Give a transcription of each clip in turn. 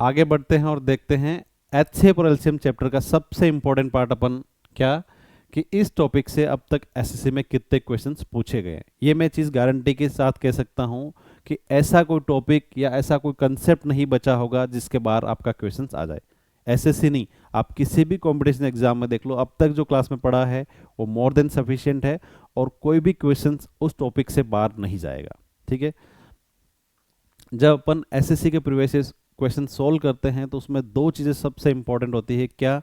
आगे बढ़ते हैं और देखते हैं एचसीएफ और एलसीएम चैप्टर का सबसे इंपॉर्टेंट पार्ट अपन क्या, कि इस टॉपिक से अब तक एसएससी में कितने क्वेश्चंस पूछे गए हैं। ये मैं चीज़ गारंटी के साथ कह सकता हूँ कि ऐसा कोई टॉपिक या ऐसा कोई कंसेप्ट नहीं बचा होगा जिसके बाहर आपका क्वेश्चंस आ जाए। एसएससी नहीं, आप किसी भी कंपटीशन एग्जाम में देख लो, अब तक जो क्लास में पढ़ा है वो मोर देन सफिशिएंट है, और कोई भी क्वेश्चंस उस टॉपिक से बाहर नहीं जाएगा। ठीक है। जब अपन एसएससी के प्रीवियस क्वेश्चन सोल्व करते हैं तो उसमें दो चीज़ें सबसे इंपॉर्टेंट होती है क्या,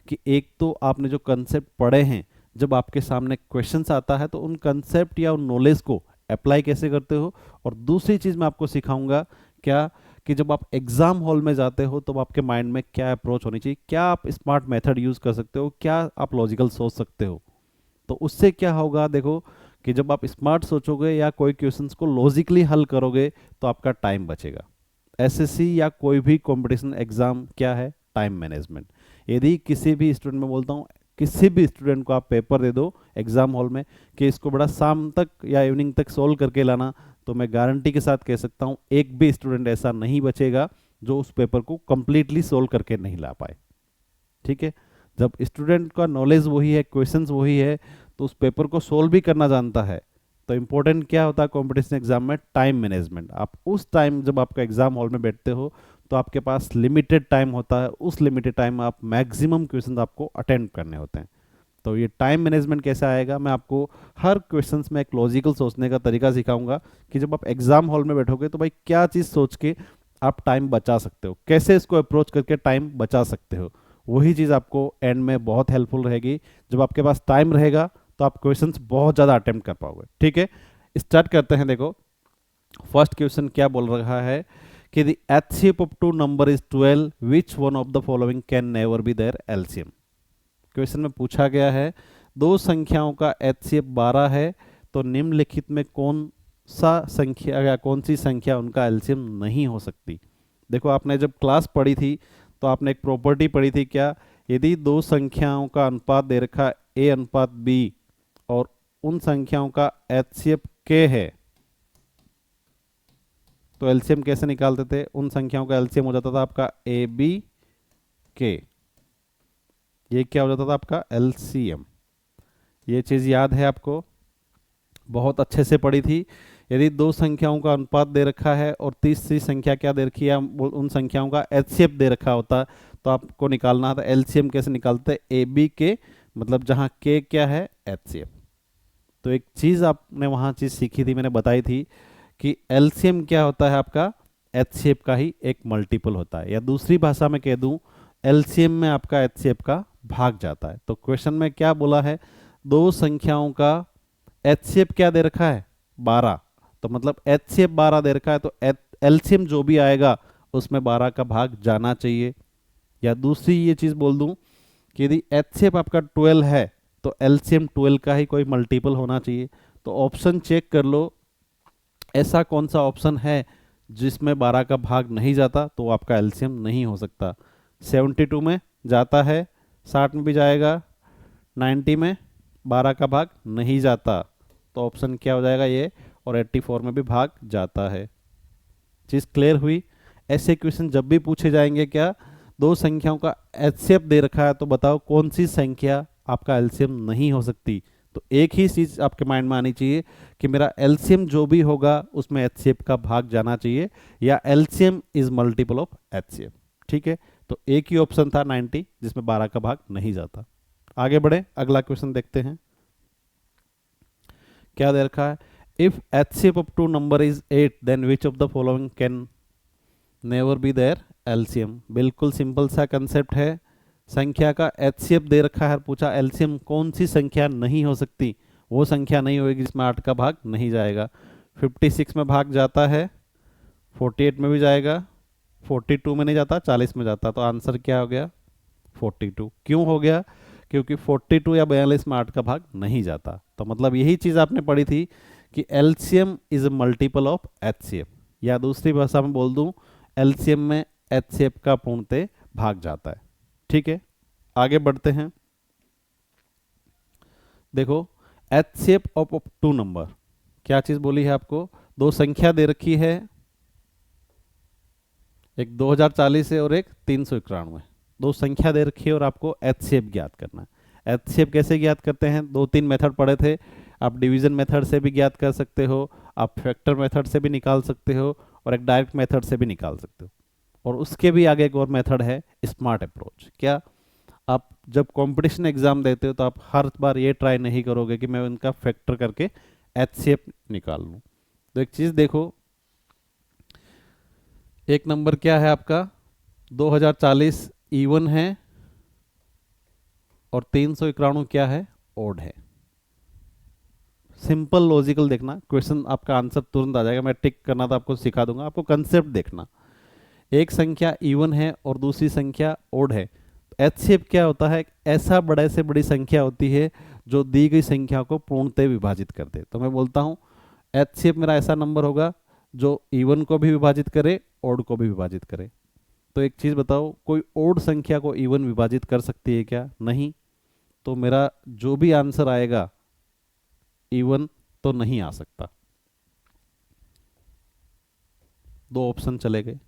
कि एक तो आपने जो कंसेप्ट पढ़े हैं, जब आपके सामने क्वेश्चंस आता है तो उन कंसेप्ट या उन नॉलेज को अप्लाई कैसे करते हो। और दूसरी चीज़ मैं आपको सिखाऊंगा क्या, कि जब आप एग्जाम हॉल में जाते हो तो आपके माइंड में क्या अप्रोच होनी चाहिए, क्या आप स्मार्ट मेथड यूज़ कर सकते हो, क्या आप लॉजिकल सोच सकते हो। तो उससे क्या होगा देखो, कि जब आप स्मार्ट सोचोगे या कोई क्वेश्चंस को लॉजिकली हल करोगे तो आपका टाइम बचेगा। एसएससी या कोई भी कंपटीशन एग्जाम क्या है, टाइम मैनेजमेंट। यदि किसी भी स्टूडेंट में बोलता हूँ, किसी भी स्टूडेंट को आप पेपर दे दो एग्जाम हॉल में कि इसको बड़ा शाम तक या इवनिंग तक सोल्व करके लाना, तो मैं गारंटी के साथ कह सकता हूँ एक भी स्टूडेंट ऐसा नहीं बचेगा जो उस पेपर को कंप्लीटली सोल्व करके नहीं ला पाए। ठीक है। जब स्टूडेंट का नॉलेज वही है, क्वेश्चंस वही है, तो उस पेपर को सोल्व भी करना जानता है। तो इंपॉर्टेंट क्या होता है कंपटीशन एग्जाम में, टाइम मैनेजमेंट। आप उस टाइम जब आपका एग्जाम हॉल में बैठते हो तो आपके पास लिमिटेड टाइम होता है, उस लिमिटेड टाइम में आप मैक्सिमम क्वेश्चंस आपको अटेंड करने होते हैं। तो ये टाइम मैनेजमेंट कैसे आएगा, मैं आपको हर क्वेश्चंस में एक लॉजिकल सोचने का तरीका सिखाऊंगा कि जब आप एग्जाम हॉल में बैठोगे तो भाई क्या चीज़ सोच के आप टाइम बचा सकते हो, कैसे इसको अप्रोच करके टाइम बचा सकते हो। वही चीज़ आपको एंड में बहुत हेल्पफुल रहेगी। जब आपके पास टाइम रहेगा तो आप क्वेश्चंस बहुत ज़्यादा अटेम्प्ट कर पाओगे। ठीक है। स्टार्ट करते हैं। देखो फर्स्ट क्वेश्चन क्या बोल रहा है कि the HCF of two number is 12, which one of the following can never be their LCM. Question में पूछा गया है दो संख्याओं का एचसीएफ 12 है, तो निम्नलिखित में कौन सा संख्या या कौन सी संख्या उनका एलसीएम नहीं हो सकती। देखो आपने जब क्लास पढ़ी थी तो आपने एक प्रॉपर्टी पढ़ी थी क्या, यदि दो संख्याओं का अनुपात दे रखा ए अनुपात बी और उन संख्याओं का एचसीएफ के है, तो एलसीएम कैसे निकालते थे, उन संख्याओं का एलसीएम हो जाता था आपका ए बी के। ये क्या हो जाता था आपका एलसीएम। ये चीज़ याद है आपको, बहुत अच्छे से पढ़ी थी। यदि दो संख्याओं का अनुपात दे रखा है और तीसरी संख्या क्या दे रखी है, उन संख्याओं का एचसीएफ दे रखा होता, तो आपको निकालना था एलसीएम कैसे निकालते, ए बी के, मतलब जहाँ के क्या है एचसीएफ। तो एक चीज़ आपने वहाँ चीज़ सीखी थी, मैंने बताई थी कि एलसीएम क्या होता है आपका, एचसीएफ का ही एक मल्टीपल होता है, या दूसरी भाषा में कह दूं एलसीएम में आपका एचसीएफ का भाग जाता है। तो क्वेश्चन में क्या बोला है, दो संख्याओं का एचसीएफ क्या दे रखा है 12, तो मतलब एचसीएफ 12 दे रखा है, तो एलसीएम जो भी आएगा उसमें 12 का भाग जाना चाहिए। या दूसरी ये चीज़ बोल दूं कि यदि एचसीएफ आपका 12 है तो एलसीएम 12 का ही कोई मल्टीपल होना चाहिए। तो ऑप्शन चेक कर लो, ऐसा कौन सा ऑप्शन है जिसमें 12 का भाग नहीं जाता, तो आपका एलसीएम नहीं हो सकता। 72 में जाता है, 60 में भी जाएगा, 90 में 12 का भाग नहीं जाता, तो ऑप्शन क्या हो जाएगा ये, और 84 में भी भाग जाता है। चीज़ क्लियर हुई। ऐसे क्वेश्चन जब भी पूछे जाएंगे क्या, दो संख्याओं का एचसीएफ दे रखा है तो बताओ कौन सी संख्या आपका एलसीएम नहीं हो सकती। तो एक ही चीज़ आपके माइंड में आनी चाहिए कि मेरा एलसीएम जो भी होगा उसमें एचसीएफ का भाग जाना चाहिए, या LCM is multiple of HCF. ठीक है। तो एक ही ऑप्शन था 90 जिसमें 12 का भाग नहीं जाता। आगे बढ़े, अगला क्वेश्चन देखते हैं क्या दे रखा है, if HCF of two number is 8 then which of the following can never be their LCM. बिल्कुल सिंपल सा कंसेप्ट है, संख्या का एचसीएफ दे रखा है, पूछा एलसीएम कौन सी संख्या नहीं हो सकती, वो संख्या नहीं होगी जिसमें 8 का भाग नहीं जाएगा। 56 में भाग जाता है, 48 में भी जाएगा, 42 में नहीं जाता, 40 में जाता, तो आंसर क्या हो गया 42। क्यों हो गया, क्योंकि 42 या 42 में 8 का भाग नहीं जाता। तो मतलब यही चीज़ आपने पढ़ी थी कि LCM is multiple of HCF, या दूसरी भाषा में बोल दूं एलसीएम में एचसीएफ का पूर्णतः भाग जाता है। ठीक है। आगे बढ़ते हैं। देखो एचसीएफ ऑफ टू नंबर, क्या चीज़ बोली है आपको, दो संख्या दे रखी है, एक 2040 है और एक 391। दो संख्या दे रखी है और आपको एचसीएफ ज्ञात करना है। एचसीएफ कैसे ज्ञात करते हैं? दो तीन मेथड पढ़े थे। आप डिवीजन मेथड से भी ज्ञात कर सकते हो, आप फैक्टर मेथड से भी निकाल सकते हो, और एक डायरेक्ट मेथड से भी निकाल सकते हो। और उसके भी आगे एक और मेथड है, स्मार्ट अप्रोच। क्या? आप जब कंपटीशन एग्जाम देते हो तो आप हर बार ये ट्राई नहीं करोगे कि मैं उनका फैक्टर करके एचसीएफ निकाल लूँ। तो एक चीज़ देखो, एक नंबर क्या है आपका? 2040 इवन है और 391 क्या है? ओड है। सिंपल लॉजिकल देखना, क्वेश्चन आपका आंसर तुरंत आ जाएगा। मैं टिक करना तो आपको सिखा दूंगा, आपको कंसेप्ट देखना। एक संख्या इवन है और दूसरी संख्या ओड है। एचसीएफ क्या होता है? एक ऐसा बड़े से बड़ी संख्या होती है जो दी गई संख्या को पूर्णतः विभाजित कर दे। तो मैं बोलता हूँ एचसीएफ मेरा ऐसा नंबर होगा जो इवन को भी विभाजित करे, ओड को भी विभाजित करे। तो एक चीज़ बताओ, कोई ओड संख्या को इवन विभाजित कर सकती है क्या? नहीं। तो मेरा जो भी आंसर आएगा इवन तो नहीं आ सकता। दो ऑप्शन चले गए।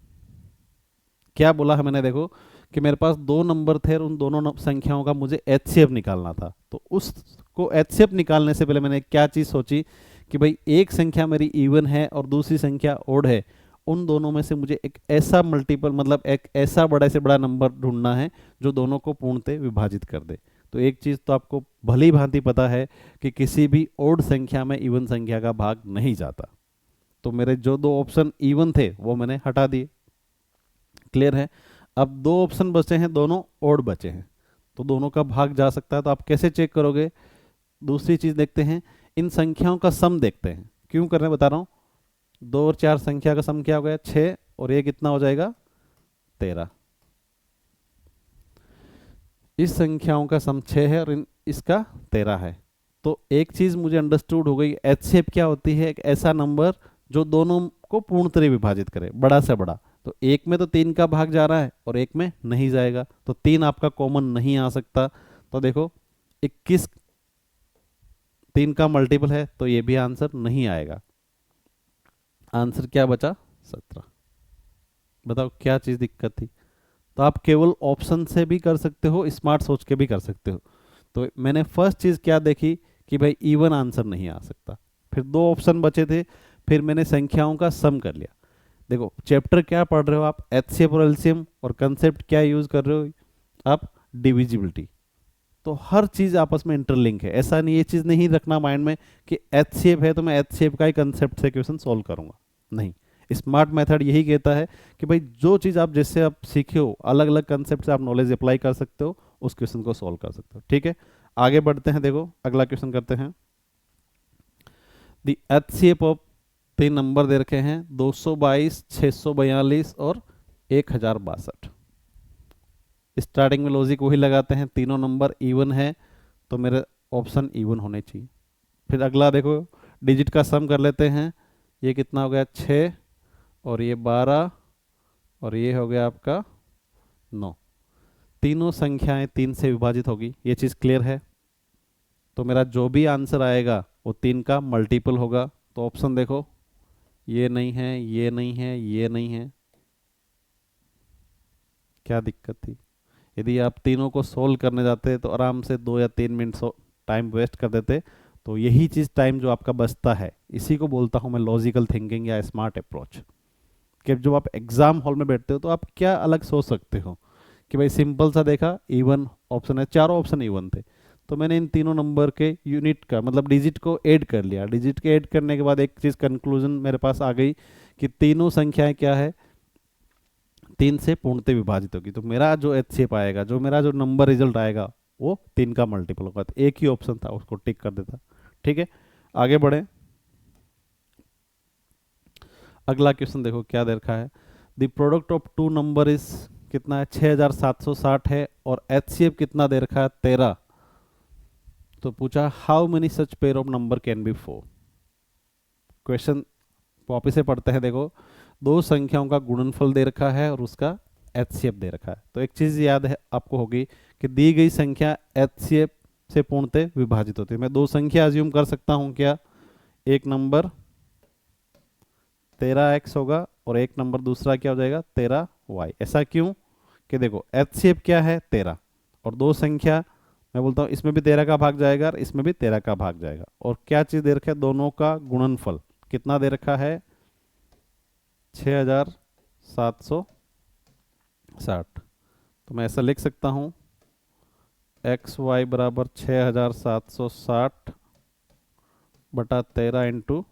क्या बोला है मैंने? देखो कि मेरे पास दो नंबर थे और उन दोनों संख्याओं का मुझे एचसीएफ निकालना था। तो उसको एचसीएफ निकालने से पहले मैंने क्या चीज़ सोची कि भाई एक संख्या मेरी इवन है और दूसरी संख्या ओड है, उन दोनों में से मुझे एक ऐसा मल्टीपल, मतलब एक ऐसा बड़ा से बड़ा नंबर ढूंढना है जो दोनों को पूर्णतः विभाजित कर दे। तो एक चीज़ तो आपको भली भांति पता है कि किसी भी ओड संख्या में इवन संख्या का भाग नहीं जाता। तो मेरे जो दो ऑप्शन इवन थे वो मैंने हटा दिए। क्लियर है? अब दो ऑप्शन बचे हैं, दोनों ओड बचे हैं, तो दोनों का भाग जा सकता है। तो आप कैसे चेक करोगे? दूसरी चीज देखते हैं, इन संख्याओं का सम देखते हैं। क्यों कर रहे हैं बता रहा हूं। 2 और 4 संख्या का सम क्या हो गया? 6, और ये कितना हो जाएगा? 13। इस संख्याओं का सम 6 है और इसका 13 है। तो एक चीज मुझे अंडरस्टूड हो गई, एचसीएफ क्या होती है? एक ऐसा नंबर जो दोनों को पूर्णतः विभाजित करे, बड़ा से बड़ा। तो एक में तो 3 का भाग जा रहा है और एक में नहीं जाएगा, तो 3 आपका कॉमन नहीं आ सकता। तो देखो 21 3 का मल्टीपल है, तो ये भी आंसर नहीं आएगा। आंसर क्या बचा? 17। बताओ क्या चीज दिक्कत थी? तो आप केवल ऑप्शन से भी कर सकते हो, स्मार्ट सोच के भी कर सकते हो। तो मैंने फर्स्ट चीज क्या देखी कि भाई इवन आंसर नहीं आ सकता। फिर दो ऑप्शन बचे थे, फिर मैंने संख्याओं का सम कर लिया। देखो चैप्टर क्या पढ़ रहे हो आप? एचसीएफ और एलसीएम, और कंसेप्ट क्या यूज कर रहे हो आप? डिविजिबिलिटी। तो हर चीज आपस में इंटरलिंक है। ऐसा नहीं, ये चीज नहीं रखना माइंड में कि एचसीएफ है तो मैं एचसीएफ का ही कंसेप्ट से क्वेश्चन सॉल्व करूंगा। नहीं, स्मार्ट मेथड यही कहता है कि भाई जो चीज आप जिससे आप सीखे हो, अलग अलग कंसेप्ट से आप नॉलेज अप्लाई कर सकते हो, उस क्वेश्चन को सॉल्व कर सकते हो। ठीक है, आगे बढ़ते हैं। देखो अगला क्वेश्चन करते हैं। द एचसीएफ ऑफ 3 नंबर दे रखे हैं, 222, 642 और 1062। स्टार्टिंग में लॉजिक वही लगाते हैं, तीनों नंबर इवन है तो मेरे ऑप्शन इवन होने चाहिए। फिर अगला देखो, डिजिट का सम कर लेते हैं। ये कितना हो गया? 6, और ये 12, और ये हो गया आपका 9। तीनों संख्याएं 3 से विभाजित होगी, ये चीज़ क्लियर है। तो मेरा जो भी आंसर आएगा वो 3 का मल्टीपल होगा। तो ऑप्शन देखो, ये नहीं है, ये नहीं है, ये नहीं है। क्या दिक्कत थी? यदि आप तीनों को सोल्व करने जाते तो आराम से 2 या 3 मिनट टाइम वेस्ट कर देते। तो यही चीज़ टाइम जो आपका बचता है, इसी को बोलता हूँ मैं लॉजिकल थिंकिंग या स्मार्ट अप्रोच। कि जब आप एग्जाम हॉल में बैठते हो तो आप क्या अलग सोच सकते हो कि भाई सिंपल सा देखा, इवन ऑप्शन है, चारों ऑप्शन इवन थे, तो मैंने इन तीनों नंबर के यूनिट का मतलब डिजिट को ऐड कर लिया। डिजिट के ऐड करने के बाद एक चीज़ कंक्लूजन मेरे पास आ गई कि तीनों संख्याएं क्या है? 3 से पूर्णतः विभाजित होगी। तो मेरा जो एचसीएफ आएगा, जो मेरा जो नंबर रिजल्ट आएगा, वो 3 का मल्टीपल होगा। तो एक ही ऑप्शन था, उसको टिक कर देता। ठीक है, आगे बढ़े। अगला क्वेश्चन देखो क्या दे रखा है। The product of two number is कितना है? 6760 है, और एचसीएफ कितना दे रखा है? 13। तो पूछा how many such pair of number can be 4। Question वापिस से पढ़ते हैं। देखो दो संख्याओं का गुणनफल दे रखा है और उसका एचसीएफ दे रखा है। तो एक चीज याद है आपको होगी कि दी गई संख्या एचसीएफ से पूर्णतः विभाजित होती है। मैं दो संख्या अज्यूम कर सकता हूं क्या? एक नंबर 13x होगा और एक नंबर दूसरा क्या हो जाएगा? 13 y। ऐसा क्यों कि देखो एचसीएफ क्या है 13, और दो संख्या मैं बोलता हूँ इसमें भी 13 का भाग जाएगा और इसमें भी 13 का भाग जाएगा, और क्या चीज़ दे रखा है, दोनों का गुणनफल कितना दे रखा है 6760। तो मैं ऐसा लिख सकता हूँ एक्स वाई बराबर 6760 बटा 13 इंटू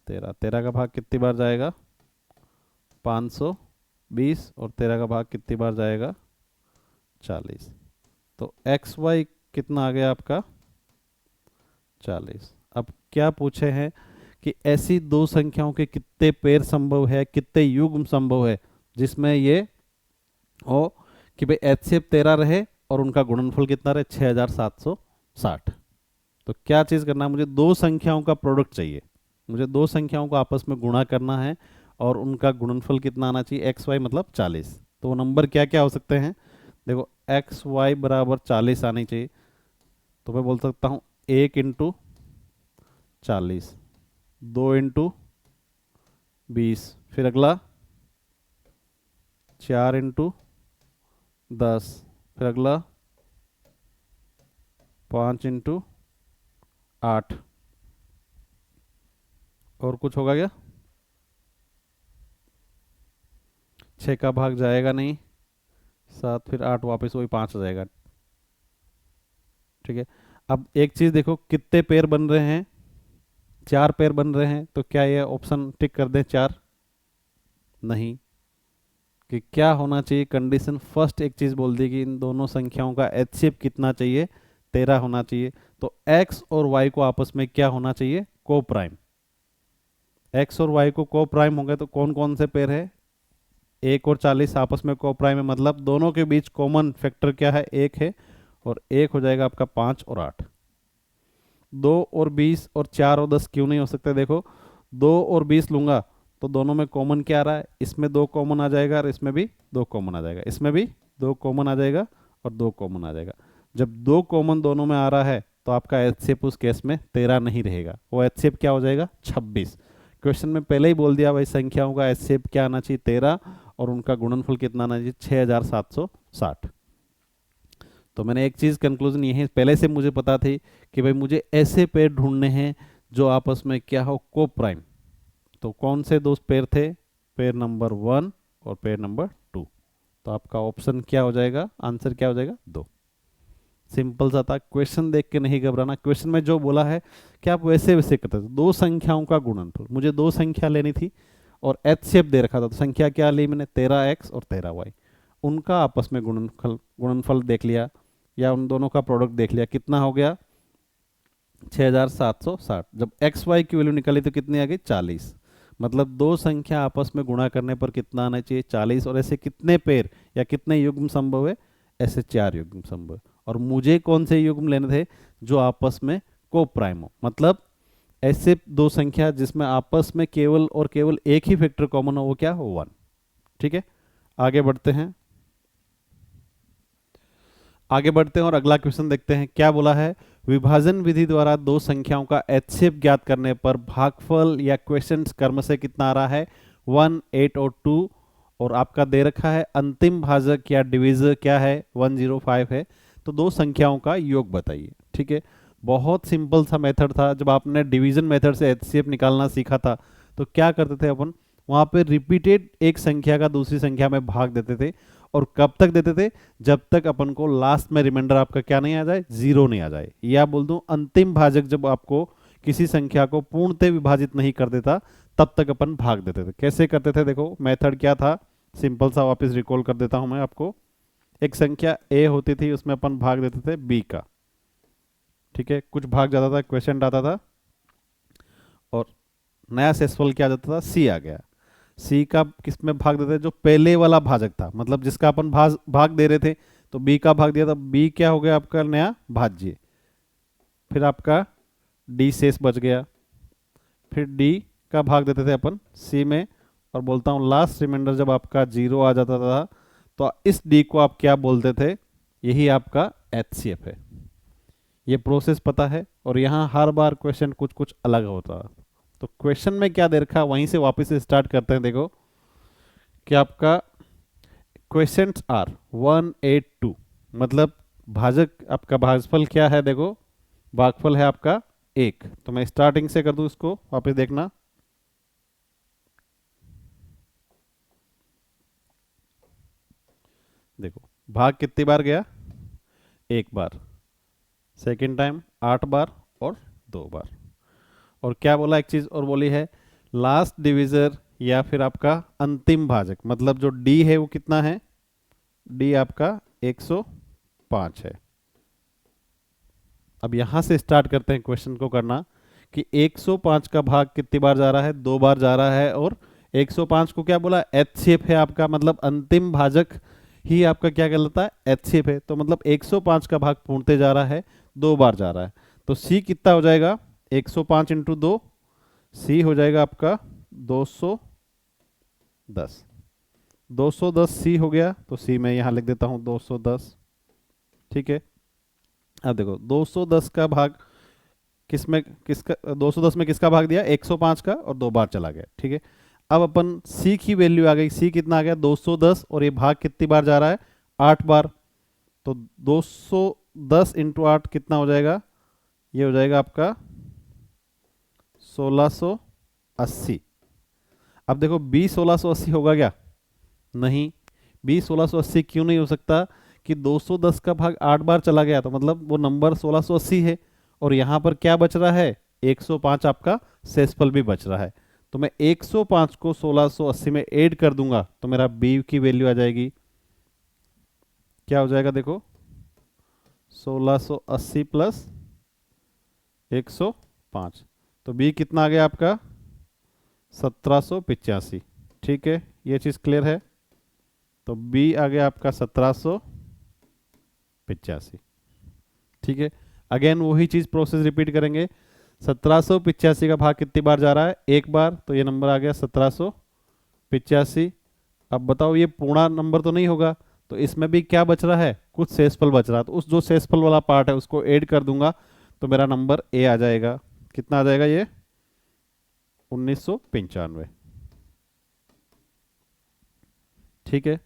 13। 13 का भाग कितनी बार जाएगा 520, और 13 का भाग कितनी बार जाएगा 40। तो एक्स वाई कितना आ गया आपका 40। अब क्या पूछे हैं कि ऐसी दो संख्याओं के कितने पेयर संभव है, कितने युग्म संभव है जिसमें ये हो कि भाई एचसीएफ 13 रहे और उनका गुणनफल कितना रहे 6760। तो क्या चीज़ करना है, मुझे दो संख्याओं का प्रोडक्ट चाहिए, मुझे दो संख्याओं को आपस में गुणा करना है और उनका गुणनफल कितना आना चाहिए एक्स वाई मतलब 40। तो वो नंबर क्या क्या हो सकते हैं, देखो एक्स वाई बराबर 40 आनी चाहिए। तो मैं बोल सकता हूँ 1 इंटू 40, 2 इंटू 20, फिर अगला 4 इंटू 10, फिर अगला 5 इंटू 8, और कुछ होगा क्या 6 का भाग जाएगा नहीं, 7 फिर 8 वापस वही 5 आ जाएगा। ठीक है, अब एक चीज देखो कितने पेयर बन रहे हैं 4 पेयर बन रहे हैं, तो क्या ये ऑप्शन टिक कर दें 4, नहीं, कि क्या होना चाहिए कंडीशन फर्स्ट एक चीज बोल दी कि इन दोनों संख्याओं का एचसीएफ कितना चाहिए 13 होना चाहिए। तो एक्स और वाई को आपस में क्या होना चाहिए को प्राइम, एक्स और वाई को को प्राइम हो गए तो कौन कौन से पेयर है 1 और 40 आपस में को प्राइम है, मतलब दोनों के बीच कॉमन फैक्टर क्या है 1 है, और 1 हो जाएगा आपका 5 और 8। 2 और 20 और 4 और 10 क्यों नहीं हो सकते, देखो 2 और 20 लूंगा तो दोनों में कॉमन क्या आ रहा है, इसमें 2 कॉमन आ जाएगा और इसमें भी 2 कॉमन आ जाएगा, इसमें भी 2 कॉमन आ जाएगा और 2 कॉमन आ जाएगा। जब 2 कॉमन दोनों में आ रहा है तो आपका एचसीएफ उस केस में 13 नहीं रहेगा, वो एचसीएफ क्या हो जाएगा 26। क्वेश्चन में पहले ही बोल दिया भाई संख्याओं का एचसीएफ क्या आना चाहिए 13, और उनका गुणनफल कितना आना चाहिए 6760। तो मैंने एक चीज़ कंक्लूजन यही पहले से मुझे पता थी कि भाई मुझे ऐसे पेयर ढूंढने हैं जो आपस में क्या हो को प्राइम। तो कौन से दो पेयर थे, पेयर नंबर 1 और पेयर नंबर 2। तो आपका ऑप्शन क्या हो जाएगा, आंसर क्या हो जाएगा 2। सिंपल सा था, क्वेश्चन देख के नहीं घबराना, क्वेश्चन में जो बोला है कि आप वैसे वैसे करते थे। दो संख्याओं का गुणनफल, मुझे दो संख्या लेनी थी और एचसीएफ दे रखा था, तो संख्या क्या ली मैंने 13x और 13y, उनका आपस में गुणनफल गुणनफल देख लिया या उन दोनों का प्रोडक्ट देख लिया, कितना हो गया 6760। जब एक्स वाई की वैल्यू निकाली तो कितनी आ गई 40, मतलब दो संख्या आपस में गुणा करने पर कितना आना चाहिए 40। और ऐसे कितने पेयर या कितने युग्म संभव है, ऐसे 4 युग्म संभव है। और मुझे कौन से युग्म लेने थे, जो आपस में को प्राइम हो, मतलब ऐसे दो संख्या जिसमें आपस में केवल और केवल एक ही फैक्टर कॉमन हो, वो क्या हो 1। ठीक है, आगे बढ़ते हैं, आगे बढ़ते हैं और अगला क्वेश्चन देखते हैं क्या बोला है। विभाजन विधि द्वारा दो संख्याओं का एचसीएफ ज्ञात करने पर भागफल या क्वेश्चन क्रम से कितना आ रहा है 1, 8 और 2, और आपका दे रखा है अंतिम भाजक या डिविजर क्या है 105 है। तो दो संख्याओं का योग बताइए। ठीक है, बहुत सिंपल सा मेथड था, जब आपने डिवीजन मेथड से एचसीएफ निकालना सीखा था तो क्या करते थे अपन, वहां पे रिपीटेड एक संख्या का दूसरी संख्या में भाग देते थे, और कब तक देते थे, जब तक अपन को लास्ट में रिमाइंडर आपका क्या नहीं आ जाए, 0 नहीं आ जाए, या बोल दूं अंतिम भाजक जब आपको किसी संख्या को पूर्णतः विभाजित नहीं कर देता तब तक अपन भाग देते थे। कैसे करते थे, देखो मेथड क्या था, सिंपल सा वापस रिकॉल कर देता हूं मैं आपको। एक संख्या a होती थी, उसमें अपन भाग देते थे b का। ठीक है, कुछ भाग जाता था, क्वेश्चन आता था, और नया सेसफल क्या आ जाता था, c आ गया। c का किस में भाग देते थे, जो पहले वाला भाजक था, मतलब जिसका अपन भाग दे रहे थे, तो b का भाग दिया, तो b क्या हो गया आपका नया भाज्य। फिर आपका d शेष बच गया, फिर d का भाग देते थे अपन c में, और बोलता हूँ लास्ट रिमाइंडर जब आपका 0 आ जाता था तो इस d को आप क्या बोलते थे, यही आपका एचसीएफ है। ये प्रोसेस पता है, और यहाँ हर बार क्वेश्चन कुछ कुछ अलग होता है। तो क्वेश्चन में क्या दे रखा है वहीं से वापस से स्टार्ट करते हैं। देखो कि आपका क्वेश्चंस आर 182, मतलब भाजक आपका भाजफल क्या है, देखो भागफल है आपका 1। तो मैं स्टार्टिंग से कर दूं, इसको वापस देखना। देखो भाग कितनी बार गया, 1 बार, सेकंड टाइम 8 बार और 2 बार। और क्या बोला, एक चीज और बोली है, लास्ट डिविजर या फिर आपका अंतिम भाजक, मतलब जो डी है वो कितना है, डी आपका 105 है। अब यहां से स्टार्ट करते हैं क्वेश्चन को करना कि 105 का भाग कितनी बार जा रहा है, 2 बार जा रहा है। और 105 को क्या बोला, एचसीएफ है आपका, मतलब अंतिम भाजक ही आपका क्या कहलाता है, एचसीएफ है। तो मतलब 105 का भाग पूर्णते जा रहा है, 2 बार जा रहा है। तो सी कितना हो जाएगा, 105 इंटू 2, सी हो जाएगा आपका 210। 210 सी हो गया, तो सी मैं यहां लिख देता हूं 210। ठीक है, अब देखो 210 का भाग किसका 210 में किसका भाग दिया, 105 का, और 2 बार चला गया। ठीक है, अब अपन सी की वैल्यू आ गई, सी कितना आ गया 210, और ये भाग कितनी बार जा रहा है, 8 बार। तो 210 इंटू 8 कितना हो जाएगा, ये हो जाएगा आपका 1680। अब देखो बी 1680 होगा क्या, नहीं, बी 1680 क्यों नहीं हो सकता, कि 210 का भाग 8 बार चला गया, तो मतलब वो नंबर 1680 है। और यहां पर क्या बच रहा है, 105 आपका शेषफल भी बच रहा है। तो मैं 105 को 1680 में ऐड कर दूंगा, तो मेरा बी की वैल्यू आ जाएगी, क्या हो जाएगा देखो, 1680 प्लस 105। तो बी कितना आ गया आपका, 1785। ठीक है, ये चीज क्लियर है। तो बी आ गया आपका 1785। ठीक है, अगेन वही चीज प्रोसेस रिपीट करेंगे। 1785 का भाग कितनी बार जा रहा है, 1 बार, तो ये नंबर आ गया 1785। अब बताओ ये पूर्ण नंबर तो नहीं होगा, तो इसमें भी क्या बच रहा है, कुछ शेषफल बच रहा है। तो उस जो शेषफल वाला पार्ट है उसको ऐड कर दूंगा, तो मेरा नंबर ए आ जाएगा। कितना आ जाएगा ये, 1995। ठीक है,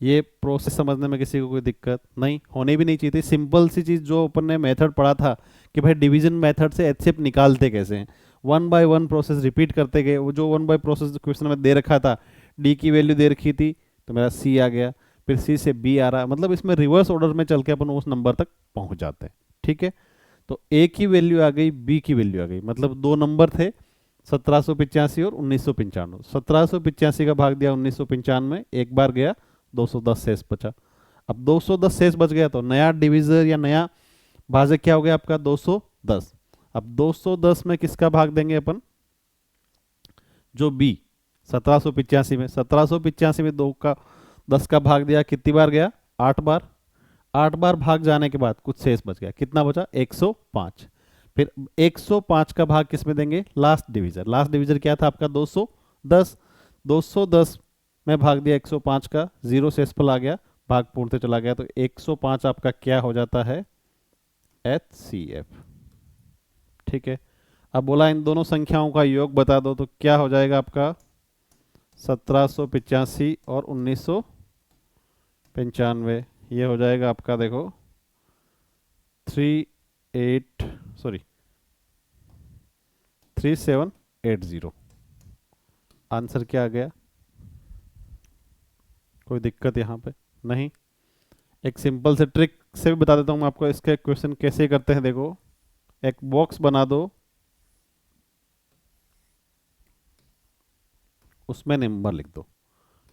ये प्रोसेस समझने में किसी को कोई दिक्कत नहीं होनी भी नहीं चाहिए थी। सिंपल सी चीज जो अपन ने मेथड पढ़ा था कि भाई डिवीजन मेथड से एचसीएफ निकालते कैसे हैं, 1 बाय 1 प्रोसेस रिपीट करते गए। वो जो 1 बाय प्रोसेस क्वेश्चन में दे रखा था, डी की वैल्यू दे रखी थी, तो मेरा सी आ गया, फिर सी से बी आ रहा, मतलब इसमें रिवर्स ऑर्डर में चल के अपन उस नंबर तक पहुंच जाते हैं। ठीक है, तो ए की वैल्यू आ गई, बी की वैल्यू आ गई, मतलब 2 नंबर थे, 1785 और 1995। 1785 का भाग दिया 1995, 1 बार गया, 210 शेष बचा। अब 210 शेष बच गया, तो नया डिविजर या नया भाजक क्या हो गया आपका, 210। अब 210 में किसका भाग देंगे अपन, जो बी 1785 में, 1785 में 10 का भाग दिया, कितनी बार गया, 8 बार। 8 बार भाग जाने के बाद कुछ शेष बच गया, कितना बचा, 105। फिर 105 का भाग किस में देंगे, लास्ट डिविजर। लास्ट डिविजर क्या था आपका, 210। 210 में भाग दिया 105 का, 0 शेषफल आ गया, भाग पूर्णते चला गया, तो 105 आपका क्या हो जाता है, HCF। ठीक है, अब बोला इन दोनों संख्याओं का योग बता दो, तो क्या हो जाएगा आपका, 1785 और 1995। ये हो जाएगा आपका देखो 3780। आंसर क्या आ गया, कोई दिक्कत यहाँ पे नहीं। एक सिंपल से ट्रिक से भी बता देता हूँ मैं आपको, इसके क्वेश्चन कैसे करते हैं। देखो, एक बॉक्स बना दो, उसमें नंबर लिख दो।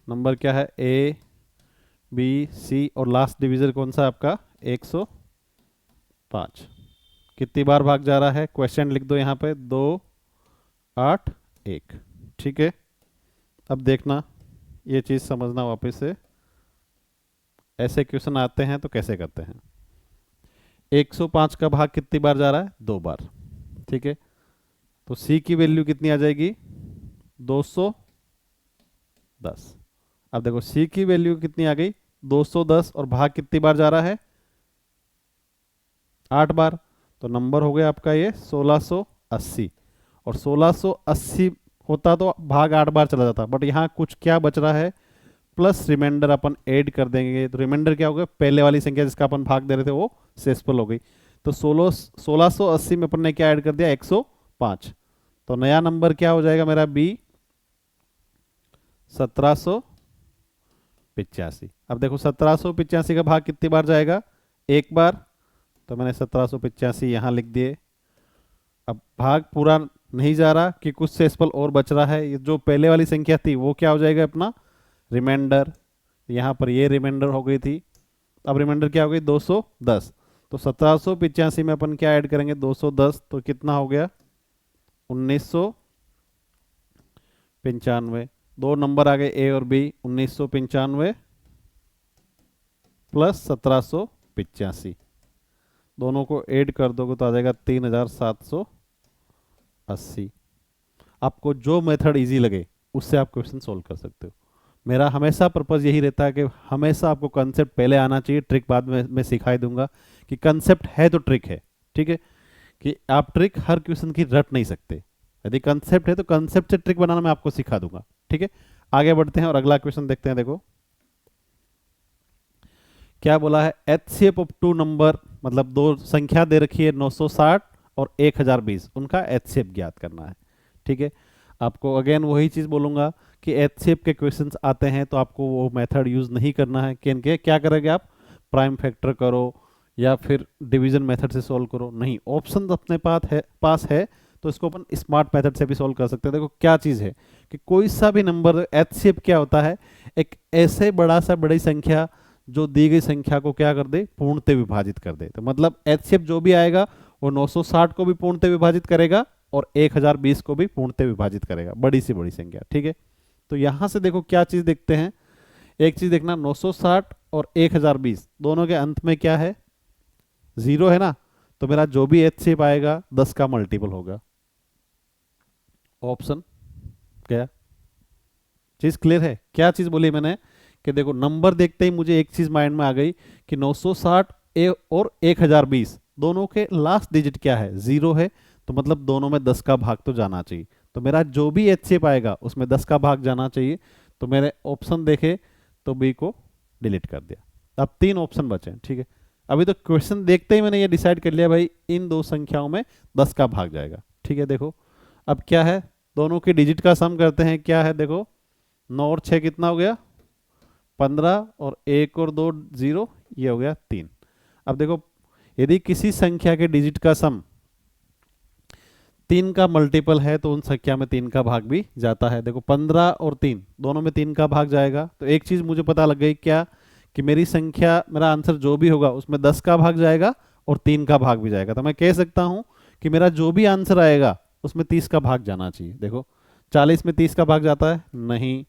नंबर क्या है, ए बी सी, और लास्ट डिविजन कौन सा है आपका, 105। कितनी बार भाग जा रहा है, क्वेश्चन लिख दो यहाँ पे, 2 8 1। ठीक है, अब देखना, ये चीज समझना वापस से, ऐसे क्वेश्चन आते हैं तो कैसे करते हैं। 105 का भाग कितनी बार जा रहा है, 2 बार। ठीक है, तो सी की वैल्यू कितनी आ जाएगी, 210। अब देखो सी की वैल्यू कितनी आ गई, 210, और भाग कितनी बार जा रहा है, 8 बार। तो नंबर हो गया आपका ये 1680, और 1680 होता तो भाग 8 बार चला जाता, बट यहाँ कुछ क्या बच रहा है, प्लस रिमाइंडर अपन ऐड कर देंगे, तो रिमाइंडर क्या हो गया, पहले वाली संख्या जिसका अपन भाग दे रहे थे वो शेषफल हो गई। तो 1680 में अपन ने क्या ऐड कर दिया, 105। तो नया नंबर क्या हो जाएगा मेरा बी, 1785। अब देखो 1785 का भाग कितनी बार जाएगा, एक बार, तो मैंने 1785 यहाँ लिख दिए। अब भाग पूरा नहीं जा रहा कि कुछ शेषफल और बच रहा है, ये जो पहले वाली संख्या थी वो क्या हो जाएगा अपना रिमाइंडर, यहाँ पर ये रिमाइंडर हो गई थी, अब रिमाइंडर क्या हो गई 210। तो 1785 में अपन क्या ऐड करेंगे 210, तो कितना हो गया 1995। दो नंबर आ गए ए और बी, 1995 प्लस 1785, दोनों को ऐड कर दोगे तो आ जाएगा 3780। आपको जो मेथड इजी लगे उससे आप क्वेश्चन सोल्व कर सकते हो। मेरा हमेशा पर्पज़ यही रहता है कि हमेशा आपको कंसेप्ट पहले आना चाहिए, ट्रिक बाद में मैं सिखाई दूंगा कि कंसेप्ट है तो ट्रिक है, ठीक है, कि आप ट्रिक हर क्वेश्चन की रट नहीं सकते, यदि कंसेप्ट है तो कंसेप्ट से ट्रिक बनाना मैं आपको सिखा दूंगा, ठीक है। आगे बढ़ते हैं और अगला क्वेश्चन देखते हैं। देखो क्या बोला है, एचसीएफ ऑफ टू नंबर, मतलब दो संख्या दे रखी है 960 और 1020, उनका एचसीएफ ज्ञात करना है, ठीक है। आपको अगेन वही चीज़ बोलूंगा कि एचसीएफ के क्वेश्चंस आते हैं तो आपको वो मेथड यूज़ नहीं करना है कि इनके क्या करेंगे आप, प्राइम फैक्टर करो या फिर डिवीजन मेथड से सॉल्व करो, नहीं, ऑप्शन अपने पास है तो इसको अपन स्मार्ट मेथड से भी सॉल्व कर सकते हैं। देखो क्या चीज़ है कि कोई सा भी नंबर, एचसीएफ क्या होता है, एक ऐसे बड़ी संख्या जो दी गई संख्या को क्या कर दे, पूर्णतः विभाजित कर दे। तो मतलब एचसीएफ जो भी आएगा वो 960 को भी पूर्णतः विभाजित करेगा और 1020 को भी पूर्णतः विभाजित करेगा, बड़ी से बड़ी संख्या, ठीक है। तो यहां से देखो क्या चीज देखते हैं, एक चीज देखना, 960 और 1020 दोनों के अंत में क्या है, 0 है ना, तो मेरा जो भी एचसीएफ आएगा 10 का मल्टीपल होगा। ऑप्शन क्या चीज क्लियर है, क्या चीज बोली मैंने कि देखो नंबर देखते ही मुझे एक चीज माइंड में आ गई कि 960 और 1020 दोनों के लास्ट डिजिट क्या है, 0 है, तो मतलब दोनों में 10 का भाग तो जाना चाहिए, तो मेरा जो भी एचसीएफ आएगा उसमें 10 का भाग जाना चाहिए। तो मेरे ऑप्शन देखे तो बी को डिलीट कर दिया। अब 3 ऑप्शन बचे हैं, ठीक है। अभी तो क्वेश्चन देखते ही मैंने ये डिसाइड कर लिया भाई इन दो संख्याओं में 10 का भाग जाएगा, ठीक है। देखो अब क्या है, दोनों के डिजिट का सम करते हैं, क्या है देखो 9 और 6 कितना हो गया 15, और 1 और 2 0, ये हो गया 3। अब देखो यदि किसी संख्या के डिजिट का सम 3 का मल्टीपल है तो उन संख्या में 3 का भाग भी जाता है। देखो 15 और 3 दोनों में 3 का भाग जाएगा, तो एक चीज मुझे पता लग गई क्या, कि मेरी संख्या, मेरा आंसर जो भी होगा उसमें 10 का भाग जाएगा और 3 का भाग भी जाएगा। तो मैं कह सकता हूं कि मेरा जो भी आंसर आएगा उसमें 30 का भाग जाना चाहिए। देखो 40 में 30 का भाग जाता है, नहीं,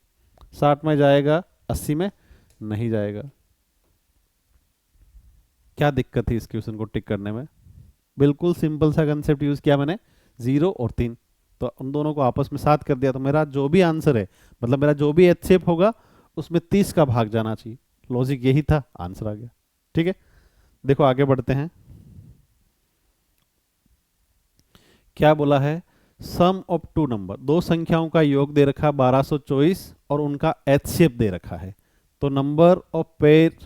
60 में जाएगा, 80 में नहीं जाएगा। क्या दिक्कत थी इस क्वेश्चन को टिक करने में, बिल्कुल सिंपल सा कंसेप्ट यूज किया मैंने, 0 और 3, तो उन दोनों को आपस में साथ कर दिया, तो मेरा जो भी आंसर है, मतलब मेरा जो भी एचसीएफ होगा उसमें 30 का भाग जाना चाहिए। लॉजिक यही था, आंसर आ गया, ठीक है। देखो आगे बढ़ते हैं, क्या बोला है, सम ऑफ टू नंबर, दो संख्याओं का योग दे रखा 1224 और उनका एचसीएफ दे रखा है, तो number of pair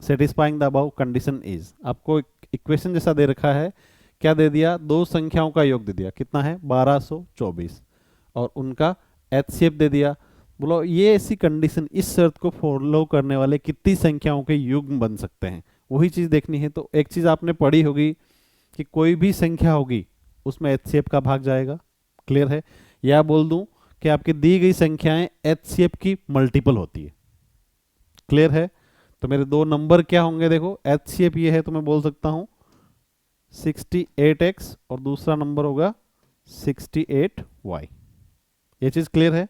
satisfying the above condition is, आपको इक्वेशन जैसा दे रखा है, क्या दे दिया, दो संख्याओं का योग दे दिया, कितना है 1224, और उनका एचसीएफ दे दिया। बोलो ये ऐसी कंडीशन, इस शर्त को फॉलो करने वाले कितनी संख्याओं के युग्म बन सकते हैं, वही चीज देखनी है। तो एक चीज आपने पढ़ी होगी कि कोई भी संख्या होगी उसमें एचसीएफ का भाग जाएगा, क्लियर है, या बोल दूं कि आपकी दी गई संख्याएं एचसीएफ की मल्टीपल होती है, क्लियर है। तो मेरे दो नंबर क्या होंगे, देखो एचसीएफ ये है तो मैं बोल सकता हूं 68x और दूसरा नंबर होगा 68y। ये चीज क्लियर है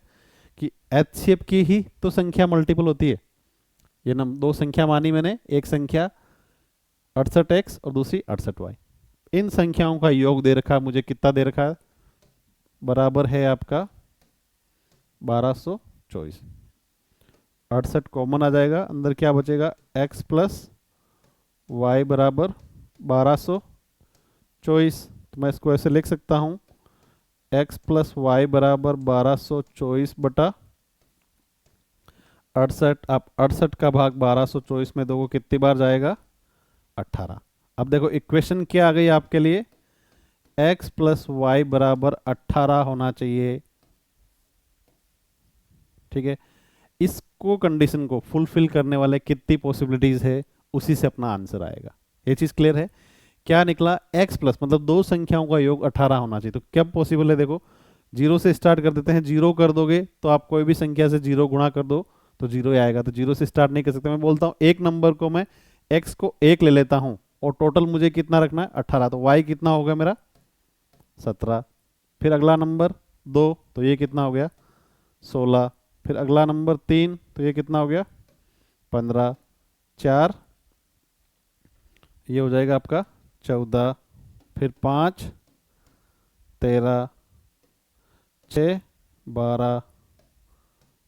कि एचसीएफ की ही तो संख्या मल्टीपल होती है। ये दो संख्या मानी मैंने, एक संख्या 68x और दूसरी 68y, इन संख्याओं का योग दे रखा मुझे, कितना दे रखा है, बराबर है आपका 1224, 68 कॉमन आ जाएगा, अंदर क्या बचेगा x प्लस वाई बराबर 1224। तो मैं इसको ऐसे लिख सकता हूं x प्लस वाई बराबर 1224/68। आप 68 का भाग 1224 में दोगे कितनी बार जाएगा? 18। अब देखो इक्वेशन क्या आ गई आपके लिए, x प्लस वाई बराबर 18 होना चाहिए। ठीक है, इसको कंडीशन को फुलफिल करने वाले कितनी पॉसिबिलिटीज है, उसी से अपना आंसर आएगा। ये चीज क्लियर है? क्या निकला? x प्लस मतलब दो संख्याओं का योग 18 होना चाहिए। तो क्या पॉसिबल है? देखो जीरो से स्टार्ट कर देते हैं। जीरो कर दोगे तो आप कोई भी संख्या से जीरो गुणा कर दो तो जीरो ही आएगा। तो जीरो से स्टार्ट नहीं कर सकते। मैं बोलता हूँ एक नंबर को मैं x को एक ले लेता हूँ और टोटल मुझे कितना रखना है? 18। तो y कितना हो गया मेरा? 17। फिर अगला नंबर 2, तो ये कितना हो गया? 16। फिर अगला नंबर 3, तो ये कितना हो गया? 15। 4, ये हो जाएगा आपका 14। फिर 5, 13, 6, 12,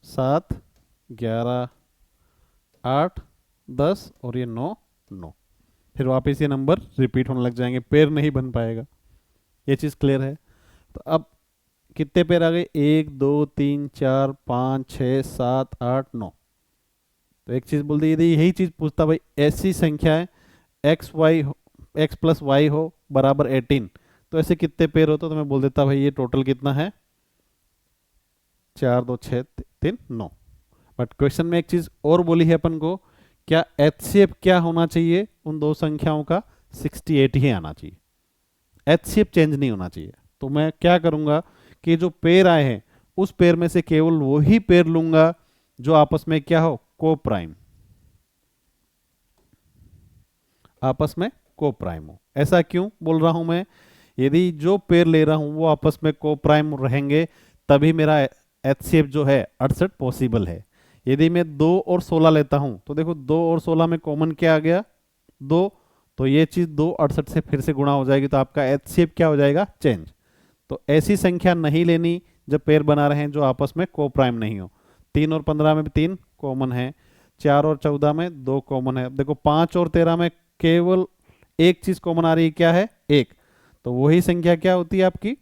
7, 11, 8, 10 और ये 9, 9। फिर वापस ये नंबर रिपीट होने लग जाएंगे, पेयर नहीं बन पाएगा। ये चीज़ क्लियर है? तो अब कितने पेयर आ गए? 1 2 3 4 5 6 7 8 9। तो एक चीज़ बोल दी, यदि यही चीज़ पूछता भाई ऐसी संख्या है x प्लस वाई हो बराबर 18, तो ऐसे कितने पेयर होते? तो मैं बोल देता भाई ये टोटल कितना है? 4 2 6 3 9। बट क्वेश्चन में एक चीज और बोली है अपन को, क्या एचसीएफ क्या होना चाहिए उन दो संख्याओं का? 68 ही आना चाहिए, एचसीएफ चेंज नहीं होना चाहिए। तो मैं क्या करूंगा कि जो पेयर आए हैं उस पेयर में से केवल वही पेयर लूंगा जो आपस में क्या हो? को प्राइम, आपस में को प्राइम हो। ऐसा क्यों बोल रहा हूं मैं? यदि जो पेयर ले रहा हूं वो आपस में को प्राइम रहेंगे तभी मेरा एचसीएफ जो है 68 पॉसिबल है। यदि मैं 2 और 16 लेता हूं तो देखो 2 और 16 में कॉमन क्या आ गया? 2। तो ये चीज 2 68 से फिर से गुणा हो जाएगी, तो आपका एचसीएफ क्या हो जाएगा? चेंज। तो ऐसी संख्या नहीं लेनी जब पेयर बना रहे हैं जो आपस में को प्राइम नहीं हो। 3 और 15 में भी 3 कॉमन है, 4 और 14 में 2 कॉमन है। देखो 5 और 13 में केवल एक चीज कॉमन आ रही है, क्या है? 1। तो वही संख्या क्या होती है आपकी?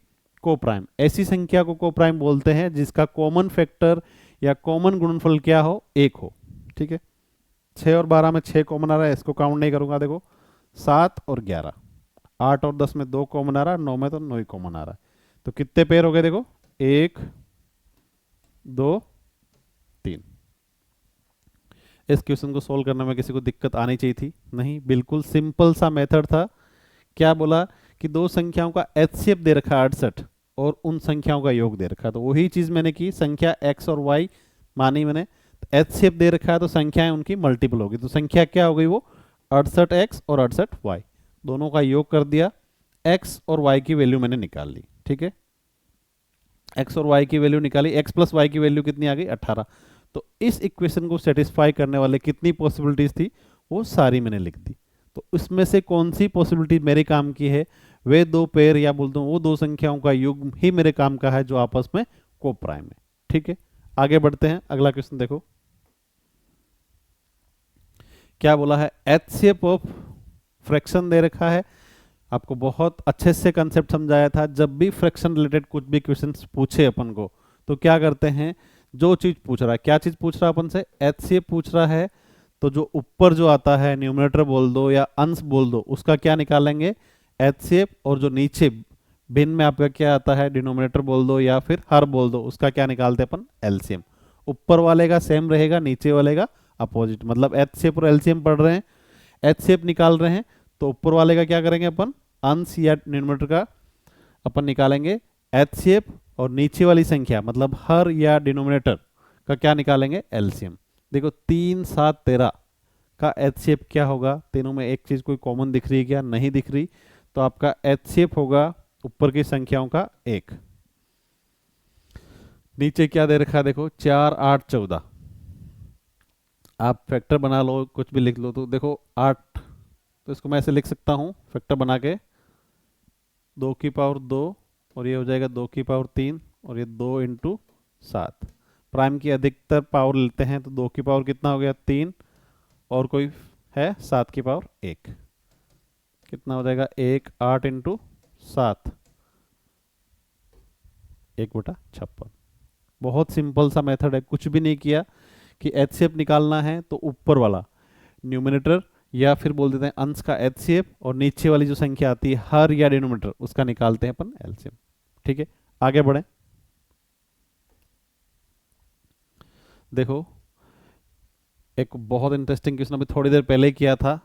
को प्राइम। ऐसी संख्या को को प्राइम बोलते हैं जिसका कॉमन फैक्टर या कॉमन गुणनफल क्या हो? 1 हो। ठीक है, 6 और 12 में 6 कॉमन आ रहा है, इसको काउंट नहीं करूंगा। देखो 7 और 11, 8 और 10 में 2 कॉमन आ रहा है, 9 में तो 9 ही कॉमन आ रहा है। तो कितने पेयर हो गए? देखो 1 2 3। इस क्वेश्चन को सोल्व करने में किसी को दिक्कत आनी चाहिए थी? नहीं, बिल्कुल सिंपल सा मेथड था। क्या बोला कि दो संख्याओं का एचसीएफ दे रखा है 68 और उन संख्याओं का योग दे रखा है। तो वही चीज मैंने की, संख्या x और y मानी मैंने। एचसीएफ दे रखा है तो संख्याएं उनकी मल्टीपल होगी। तो संख्या क्या हो गई? वो 68x और 68y, दोनों का योग कर दिया। x और y की वैल्यू मैंने निकाल ली। ठीक है, x और y की वैल्यू निकाली, x प्लस वाई की वैल्यू कितनी आ गई? 18। तो इस इक्वेशन को सेटिस्फाई करने वाले कितनी पॉसिबिलिटीज थी वो सारी मैंने लिख दी। तो उसमें से कौन सी पॉसिबिलिटी मेरे काम की है? वे दो पेयर या बोलते हूँ वो दो संख्याओं का युग्म ही मेरे काम का है जो आपस में को प्राइम है। ठीक है, आगे बढ़ते हैं। अगला क्वेश्चन देखो क्या बोला है। एचसीएफ ऑफ फ्रैक्शन दे रखा है। आपको बहुत अच्छे से कंसेप्ट समझाया था। जब भी फ्रैक्शन रिलेटेड कुछ भी क्वेश्चंस पूछे अपन को तो क्या करते हैं, जो चीज पूछ रहा है, क्या चीज पूछ रहा है अपन से? एचसीएफ पूछ रहा है, तो जो ऊपर जो आता है न्यूमरेटर बोल दो या अंश बोल दो, उसका क्या निकालेंगे? एचसीएफ। और जो नीचे भिन्न में आपका क्या आता है, डिनोमिनेटर बोल दो या फिर हर बोल दो, उसका क्या निकालते हैं अपन? एलसीएम। ऊपर वाले का सेम रहेगा, नीचे वाले का अपोजिट। मतलब एचसीएफ और एलसीएम पढ़ रहे हैं, एचसीएफ निकाल रहे हैं, तो ऊपर वाले का क्या करेंगे अपन? अंश या डिनोमिनेटर का अपन निकालेंगे एचसीएफ, और नीचे वाली संख्या मतलब हर या डिनोमिनेटर का क्या निकालेंगे? एलसीएम। देखो 3 7 13 का एचसीएफ क्या होगा? तीनों में एक चीज कोई कॉमन दिख रही है क्या? नहीं दिख रही। तो आपका एचसीएफ होगा ऊपर की संख्याओं का 1। नीचे क्या दे रखा है? देखो 4 8 14। आप फैक्टर बना लो, कुछ भी लिख लो। तो देखो 8, तो इसको मैं ऐसे लिख सकता हूँ फैक्टर बना के, 2 की पावर 2 और ये हो जाएगा 2 की पावर 3 और ये 2 इंटू 7। प्राइम की अधिकतर पावर लेते हैं तो 2 की पावर कितना हो गया? 3 और कोई है 7 की पावर 1, कितना हो जाएगा? 1 8 इंटू 7, 1/56। बहुत सिंपल सा मेथड है, कुछ भी नहीं किया कि एचसीएफ निकालना है तो ऊपर वाला न्यूमिनेटर या फिर बोल देते हैं अंश का एचसीएफ और नीचे वाली जो संख्या आती है हर या डिनोमिनेटर उसका निकालते हैं अपन एलसीएम। ठीक है, आगे बढ़े। देखो एक बहुत इंटरेस्टिंग क्वेश्चन अभी थोड़ी देर पहले किया था,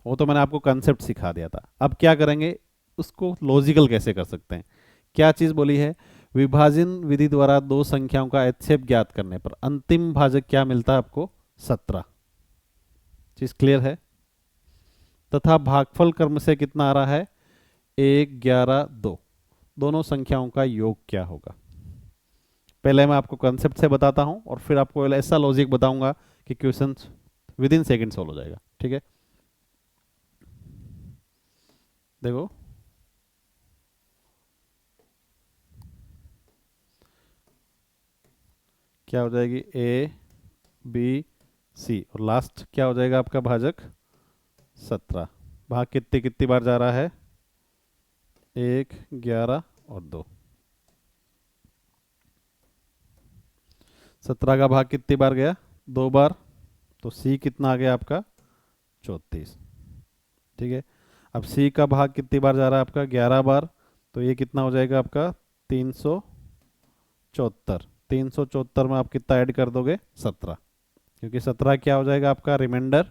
वो तो मैंने आपको कंसेप्ट सिखा दिया था। अब क्या करेंगे, उसको लॉजिकल कैसे कर सकते हैं। क्या चीज़ बोली है, विभाजन विधि द्वारा दो संख्याओं का एचसीएफ ज्ञात करने पर अंतिम भाजक क्या मिलता है आपको, 17। चीज क्लियर है। तथा भागफल क्रम से कितना आ रहा है, 1, 11, 2। दोनों संख्याओं का योग क्या होगा। पहले मैं आपको कंसेप्ट से बताता हूं और फिर आपको ऐसा लॉजिक बताऊंगा कि question with in second solve हो जाएगा। ठीक है, देखो क्या हो जाएगी, ए बी सी और लास्ट क्या हो जाएगा आपका भाजक 17। भाग कितनी कितनी बार जा रहा है, 1, 11 और 2। 17 का भाग कितनी बार गया, 2 बार, तो सी कितना आ गया आपका 34। ठीक है, अब सी का भाग कितनी बार जा रहा है आपका 11 बार, तो ये कितना हो जाएगा आपका 374। 374 में आप कितना ऐड कर दोगे, 17, क्योंकि 17 क्या हो जाएगा आपका रिमाइंडर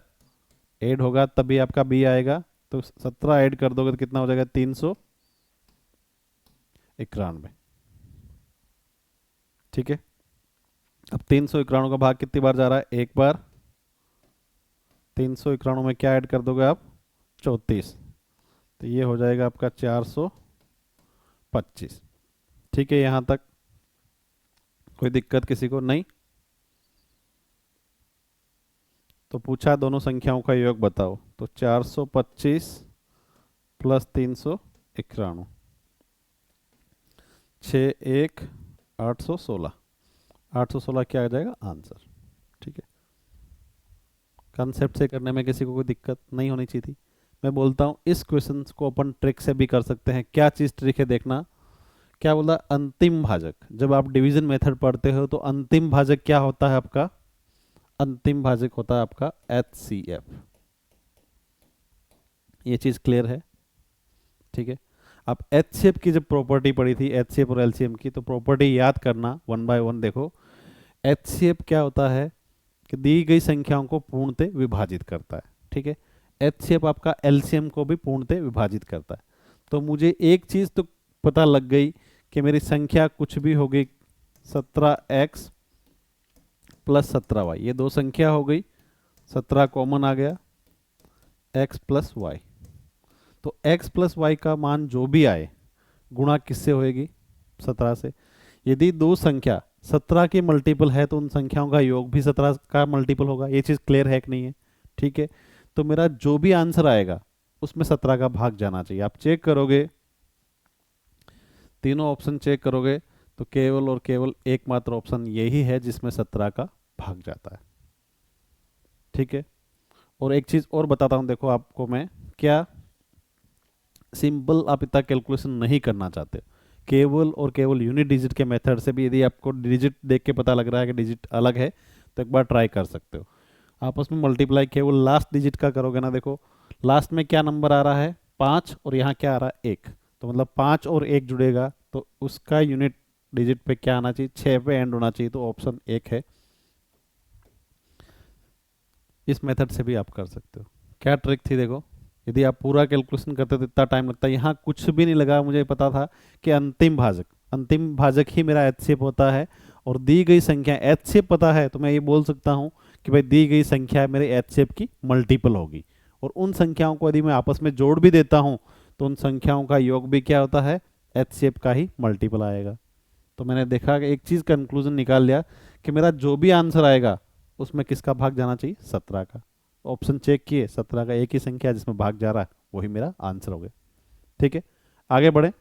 ऐड होगा तभी आपका बी आएगा। तो 17 ऐड कर दोगे तो कितना हो जाएगा 391। ठीक है, अब 391 का भाग कितनी बार जा रहा है, 1 बार। 391 में क्या ऐड कर दोगे आप, 34, तो ये हो जाएगा आपका 425। ठीक है, यहां तक कोई दिक्कत किसी को नहीं। तो पूछा दोनों संख्याओं का योग बताओ, तो 425 प्लस 391, 6, 1, 816। 816 क्या आ जाएगा आंसर। ठीक है, कंसेप्ट से करने में किसी को कोई दिक्कत नहीं होनी चाहिए थी। मैं बोलता हूँ इस क्वेश्चन को अपन ट्रिक से भी कर सकते हैं। क्या चीज़ ट्रिक है देखना, क्या बोला, अंतिम भाजक। जब आप डिवीजन मेथड पढ़ते हो तो अंतिम भाजक क्या होता है आपका, अंतिम भाजक होता है आपका एचसीएफ। ये चीज़ क्लियर है। ठीक है, अब एचसीएफ की जब प्रॉपर्टी पड़ी थी एचसीएफ और एलसीएम की, तो प्रॉपर्टी याद करना वन बाय वन। देखो एचसीएफ क्या होता है कि दी गई संख्याओं को पूर्णतः विभाजित करता है। ठीक है, एचसीएफ आपका एलसीएम को भी पूर्णतः विभाजित करता है। तो मुझे एक चीज़ तो पता लग गई कि मेरी संख्या कुछ भी होगी 17x प्लस 17y, ये दो संख्या हो गई, 17 कॉमन आ गया, x प्लस वाई। तो x प्लस वाई का मान जो भी आए गुणा किससे होएगी, 17 से। यदि दो संख्या 17 की मल्टीपल है तो उन संख्याओं का योग भी 17 का मल्टीपल होगा। ये चीज़ क्लियर है कि नहीं है। ठीक है, तो मेरा जो भी आंसर आएगा उसमें 17 का भाग जाना चाहिए। आप चेक करोगे, तीनों ऑप्शन चेक करोगे तो केवल और केवल एकमात्र ऑप्शन यही है जिसमें 17 का भाग जाता है। ठीक है, और एक चीज़ और बताता हूं, देखो आपको मैं क्या, सिंपल आप इतना कैलकुलेशन नहीं करना चाहते, केवल और केवल यूनिट डिजिट के मेथड से भी यदि आपको डिजिट देख के पता लग रहा है कि डिजिट अलग है तो एक बार ट्राई कर सकते हो। आपस में मल्टीप्लाई केवल लास्ट डिजिट का करोगे ना, देखो लास्ट में क्या नंबर आ रहा है 5 और यहाँ क्या आ रहा है 1, तो मतलब 5 और 1 जुड़ेगा तो उसका यूनिट डिजिट पे क्या आना चाहिए, 6 पे एंड होना चाहिए, तो ऑप्शन 1 है। इस मेथड से भी आप कर सकते हो। क्या ट्रिक थी देखो, यदि आप पूरा कैलकुलेशन करते तो इतना टाइम लगता है, यहाँ कुछ भी नहीं लगा। मुझे पता था कि अंतिम भाजक ही मेरा एचसीएफ होता है और दी गई संख्या एचसीएफ पता है तो मैं ये बोल सकता हूँ कि भाई दी गई संख्या मेरे एचसीएफ की मल्टीपल होगी। और उन संख्याओं को यदि मैं आपस में जोड़ भी देता हूँ तो उन संख्याओं का योग भी क्या होता है, एचसीएफ का ही मल्टीपल आएगा। तो मैंने देखा कि एक चीज़ कंक्लूजन निकाल लिया कि मेरा जो भी आंसर आएगा उसमें किसका भाग जाना चाहिए, 17 का। ऑप्शन चेक किए, 17 का एक ही संख्या जिसमें भाग जा रहा है वही मेरा आंसर हो गया। ठीक है, आगे बढ़े।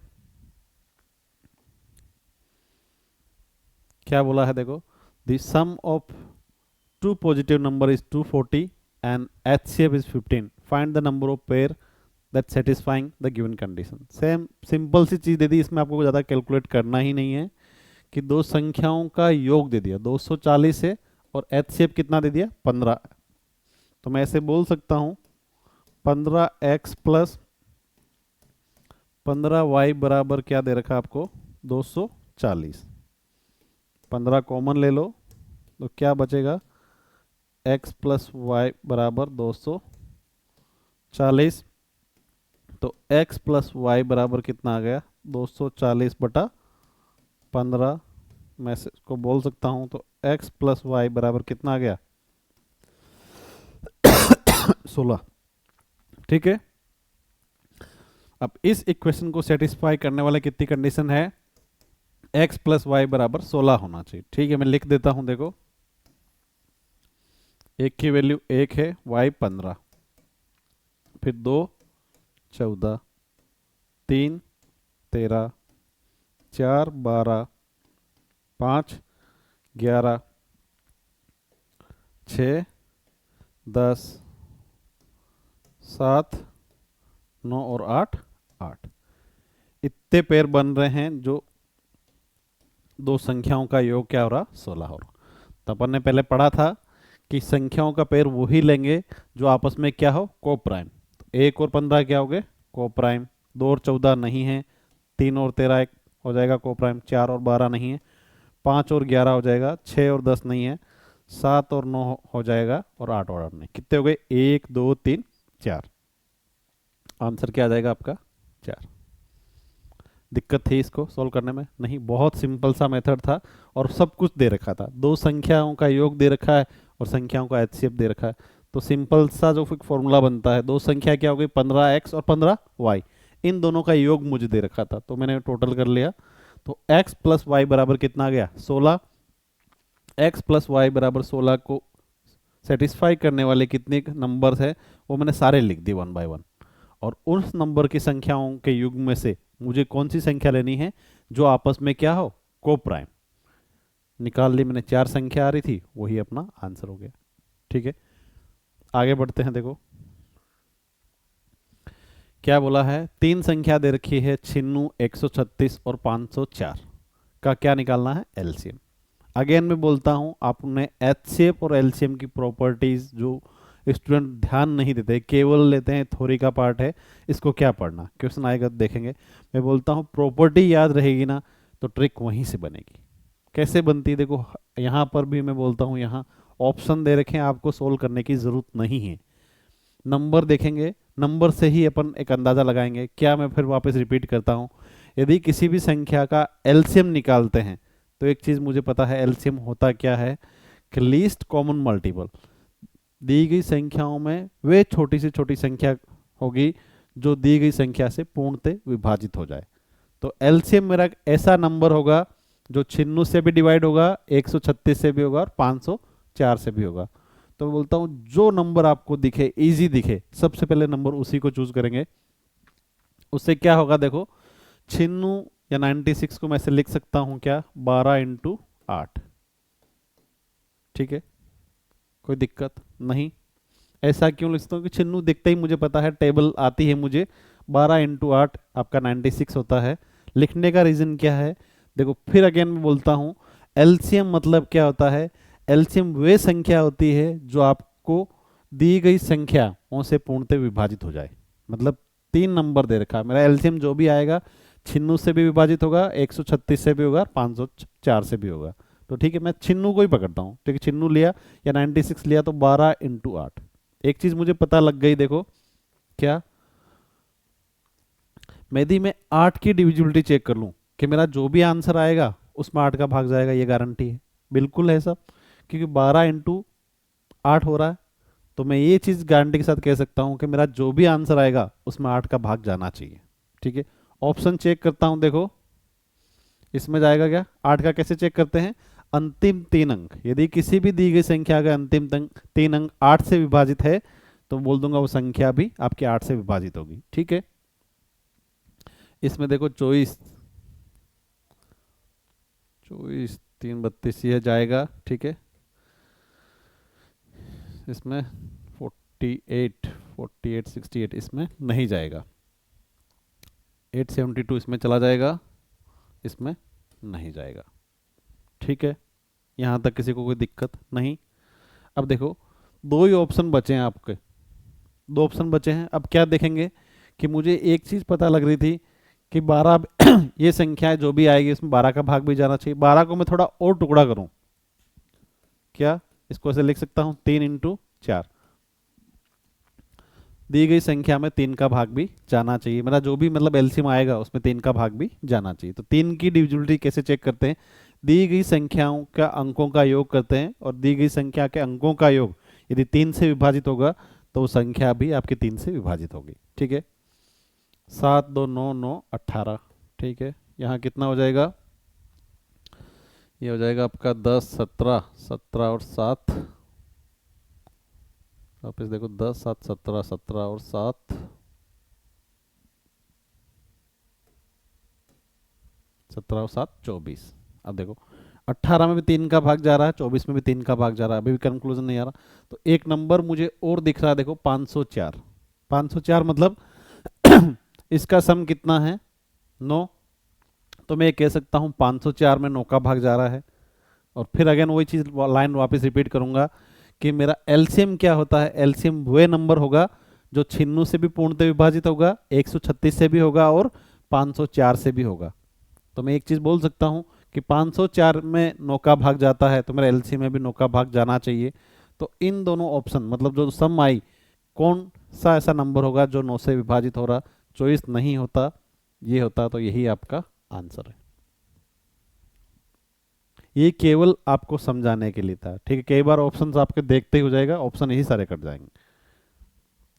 क्या बोला है देखो, the sum of two positive number is 240 and HCF is 15, find the number of pair that satisfying the given condition. Same simple सी चीज़ दे दी, इसमें आपको ज़्यादा कैलकुलेट करना ही नहीं है। कि दो संख्याओं का योग दे दिया 240 है और एचसीएफ कितना दे दिया 15, तो मैं ऐसे बोल सकता हूं 15x प्लस 15y बराबर क्या दे रखा आपको 240। 15 कॉमन ले लो तो क्या बचेगा x प्लस वाई बराबर 240। तो x प्लस वाई बराबर कितना आ गया 240 बटा 15। मैं इसको बोल सकता हूं तो x प्लस वाई बराबर कितना आ गया 16। ठीक है, अब इस इक्वेशन को सेटिस्फाई करने वाले कितनी कंडीशन है x प्लस वाई बराबर 16 होना चाहिए। ठीक है, मैं लिख देता हूं, देखो एक की वैल्यू 1 है, y 15, फिर 2 14, 3 13, 4 12, 5 11, 6 10, 7 9 और 8 8। इतने पेयर बन रहे हैं जो दो संख्याओं का योग क्या हो रहा 16 हो रहा। तो अपन ने पहले पढ़ा था कि संख्याओं का पेयर वही लेंगे जो आपस में क्या हो को प्राइम। तो 1 और 15 क्या हो गए को प्राइम, 2 और 14 नहीं है, 3 और 13 एक हो जाएगा को प्राइम, 4 और 12 नहीं है, 5 और 11 हो जाएगा, 6 और 10 नहीं है, 7 और 9 हो जाएगा और 8 और 8 नहीं। कितने हो गए 1 2 3 4। आंसर क्या आ जाएगा आपका 4। दिक्कत थी इसको सॉल्व करने में? नहीं, बहुत सिंपल सा मेथड था और सब कुछ दे रखा था। दो संख्याओं का योग दे रखा है और संख्याओं का एचसीएफ दे रखा है। तो सिंपल सा जो फॉर्मूला बनता है, दो संख्या क्या हो गई 15x और 15y, इन दोनों का योग मुझे दे रखा था तो मैंने टोटल कर लिया। तो x प्लस वाई बराबर कितना आ गया 16। x प्लस वाई बराबर 16 को सेटिस्फाई करने वाले कितने नंबर्स है वो मैंने सारे लिख दिए 1 बाय 1। और उस नंबर की संख्याओं के युग में से मुझे कौन सी संख्या लेनी है जो आपस में क्या हो को प्राइम। निकाल ली मैंने, 4 संख्या आ रही थी, वही अपना आंसर हो गया। ठीक है, आगे बढ़ते हैं। देखो क्या बोला है, 3 संख्या दे रखी है 96 136 और 504 का क्या निकालना है एलसीएम। अगेन मैं बोलता हूं आपने एचसीएफ और एलसीएम की प्रॉपर्टीज जो स्टूडेंट ध्यान नहीं देते, केवल लेते हैं थ्योरी का पार्ट है, इसको क्या पढ़ना, क्वेश्चन आएगा तो देखेंगे। मैं बोलता हूं प्रॉपर्टी याद रहेगी ना तो ट्रिक वहीं से बनेगी। कैसे बनती है देखो, यहाँ पर भी मैं बोलता हूँ, यहाँ ऑप्शन दे रखे हैं, आपको सोल्व करने की जरूरत नहीं है। नंबर देखेंगे, नंबर से ही अपन एक अंदाजा लगाएंगे। क्या, मैं फिर वापस रिपीट करता हूँ, यदि किसी भी संख्या का एलसीएम निकालते हैं तो एक चीज मुझे पता है एलसीएम होता क्या है कि लीस्ट कॉमन मल्टीपल। दी गई संख्याओं में वे छोटी से छोटी संख्या होगी जो दी गई संख्या से पूर्णतः विभाजित हो जाए। तो एलसीएम मेरा ऐसा नंबर होगा जो 96 से भी डिवाइड होगा, 136 से भी होगा और 504 से भी होगा। तो मैं बोलता हूं जो नंबर आपको दिखे, इजी दिखे, सबसे पहले नंबर उसी को चूज करेंगे। उससे क्या होगा देखो, 96 या 96 को मैं ऐसे लिख सकता हूं क्या 12 इंटू 8। ठीक है, कोई दिक्कत नहीं। ऐसा क्यों लिखता हूँ कि 96 दिखते ही मुझे पता है, टेबल आती है मुझे, 12 इंटू 8 आपका 96 होता है। लिखने का रीजन क्या है देखो, फिर अगेन मैं बोलता हूँ एलसीएम मतलब क्या होता है, एलसीएम वे संख्या होती है जो आपको दी गई संख्याओं से पूर्णतः विभाजित हो जाए। मतलब 3 नंबर दे रखा है, मेरा एलसीएम जो भी आएगा 96 से भी विभाजित होगा, 136 से भी होगा, 504 से भी होगा। तो ठीक है, मैं 96 को ही पकड़ता हूँ। ठीक है, 96 लिया या 96 लिया तो 12 इंटू 8। एक चीज मुझे पता लग गई, देखो क्या, यदि मैं 8 की डिविजिबिलिटी चेक कर लूं कि मेरा जो भी आंसर आएगा उसमें 8 का भाग जाएगा, ये गारंटी है, बिल्कुल है सब, क्योंकि 12 इंटू 8 हो रहा है। तो मैं ये चीज गारंटी के साथ कह सकता हूं कि मेरा जो भी आंसर आएगा उसमें 8 का भाग जाना चाहिए। ठीक है, ऑप्शन चेक करता हूं, देखो इसमें जाएगा क्या 8 का। कैसे चेक करते हैं, अंतिम 3 अंक, यदि किसी भी दी गई संख्या का अंतिम 3 अंक 8 से विभाजित है तो बोल दूंगा वो संख्या भी आपके 8 से विभाजित होगी। ठीक है, इसमें देखो 24 24 3 32 ये जाएगा। ठीक है, इसमें 48 68 इसमें नहीं जाएगा, 872 इसमें चला जाएगा, इसमें नहीं जाएगा। ठीक है, यहाँ तक किसी को कोई दिक्कत नहीं। अब देखो, दो ही ऑप्शन बचे हैं आपके, दो ऑप्शन बचे हैं। अब क्या देखेंगे कि मुझे एक चीज़ पता लग रही थी कि 12 ये संख्या जो भी आएगी इसमें 12 का भाग भी जाना चाहिए। 12 को मैं थोड़ा और टुकड़ा करूं, क्या इसको ऐसे लिख सकता हूं, 3 × 4, दी गई संख्या में 3 का भाग भी जाना चाहिए। मेरा जो भी मतलब एलसीएम आएगा उसमें 3 का भाग भी जाना चाहिए। तो 3 की डिविजिबिलिटी कैसे चेक करते हैं, दी गई संख्याओं का अंकों का योग करते हैं, और दी गई संख्या के अंकों का योग यदि 3 से विभाजित होगा तो वो संख्या भी आपकी 3 से विभाजित होगी। ठीक है, 7 2 9 9 18। ठीक है, यहाँ कितना हो जाएगा, ये हो जाएगा आपका 10 17 17 और 7, वापस देखो 10 7 17 17 और 7, 17 और 7 24। अब देखो 18 में भी 3 का भाग जा रहा है, 24 में भी 3 का भाग जा रहा है, अभी भी कंक्लूजन नहीं आ रहा। तो एक नंबर मुझे और दिख रहा है, देखो 504। 504 मतलब इसका सम कितना है, 9। तो मैं ये कह सकता हूँ 504 में 9 का भाग जा रहा है। और फिर अगेन वही चीज़ लाइन वापस रिपीट करूंगा कि मेरा एलसीएम क्या होता है, एलसीएम वह नंबर होगा जो 96 से भी पूर्णतः विभाजित होगा, 136 से भी होगा और 504 से भी होगा। तो मैं एक चीज़ बोल सकता हूँ कि 504 में 9 का भाग जाता है तो मेरा एलसीएम में भी 9 का भाग जाना चाहिए। तो इन दोनों ऑप्शन मतलब जो सम आई, कौन सा ऐसा नंबर होगा जो 9 से विभाजित हो रहा, चॉइस नहीं होता, ये होता। तो यही आपका आंसर है। ये केवल आपको समझाने के लिए था। ठीक है, कई बार ऑप्शंस आपके देखते ही हो जाएगा, ऑप्शन यही सारे कट जाएंगे।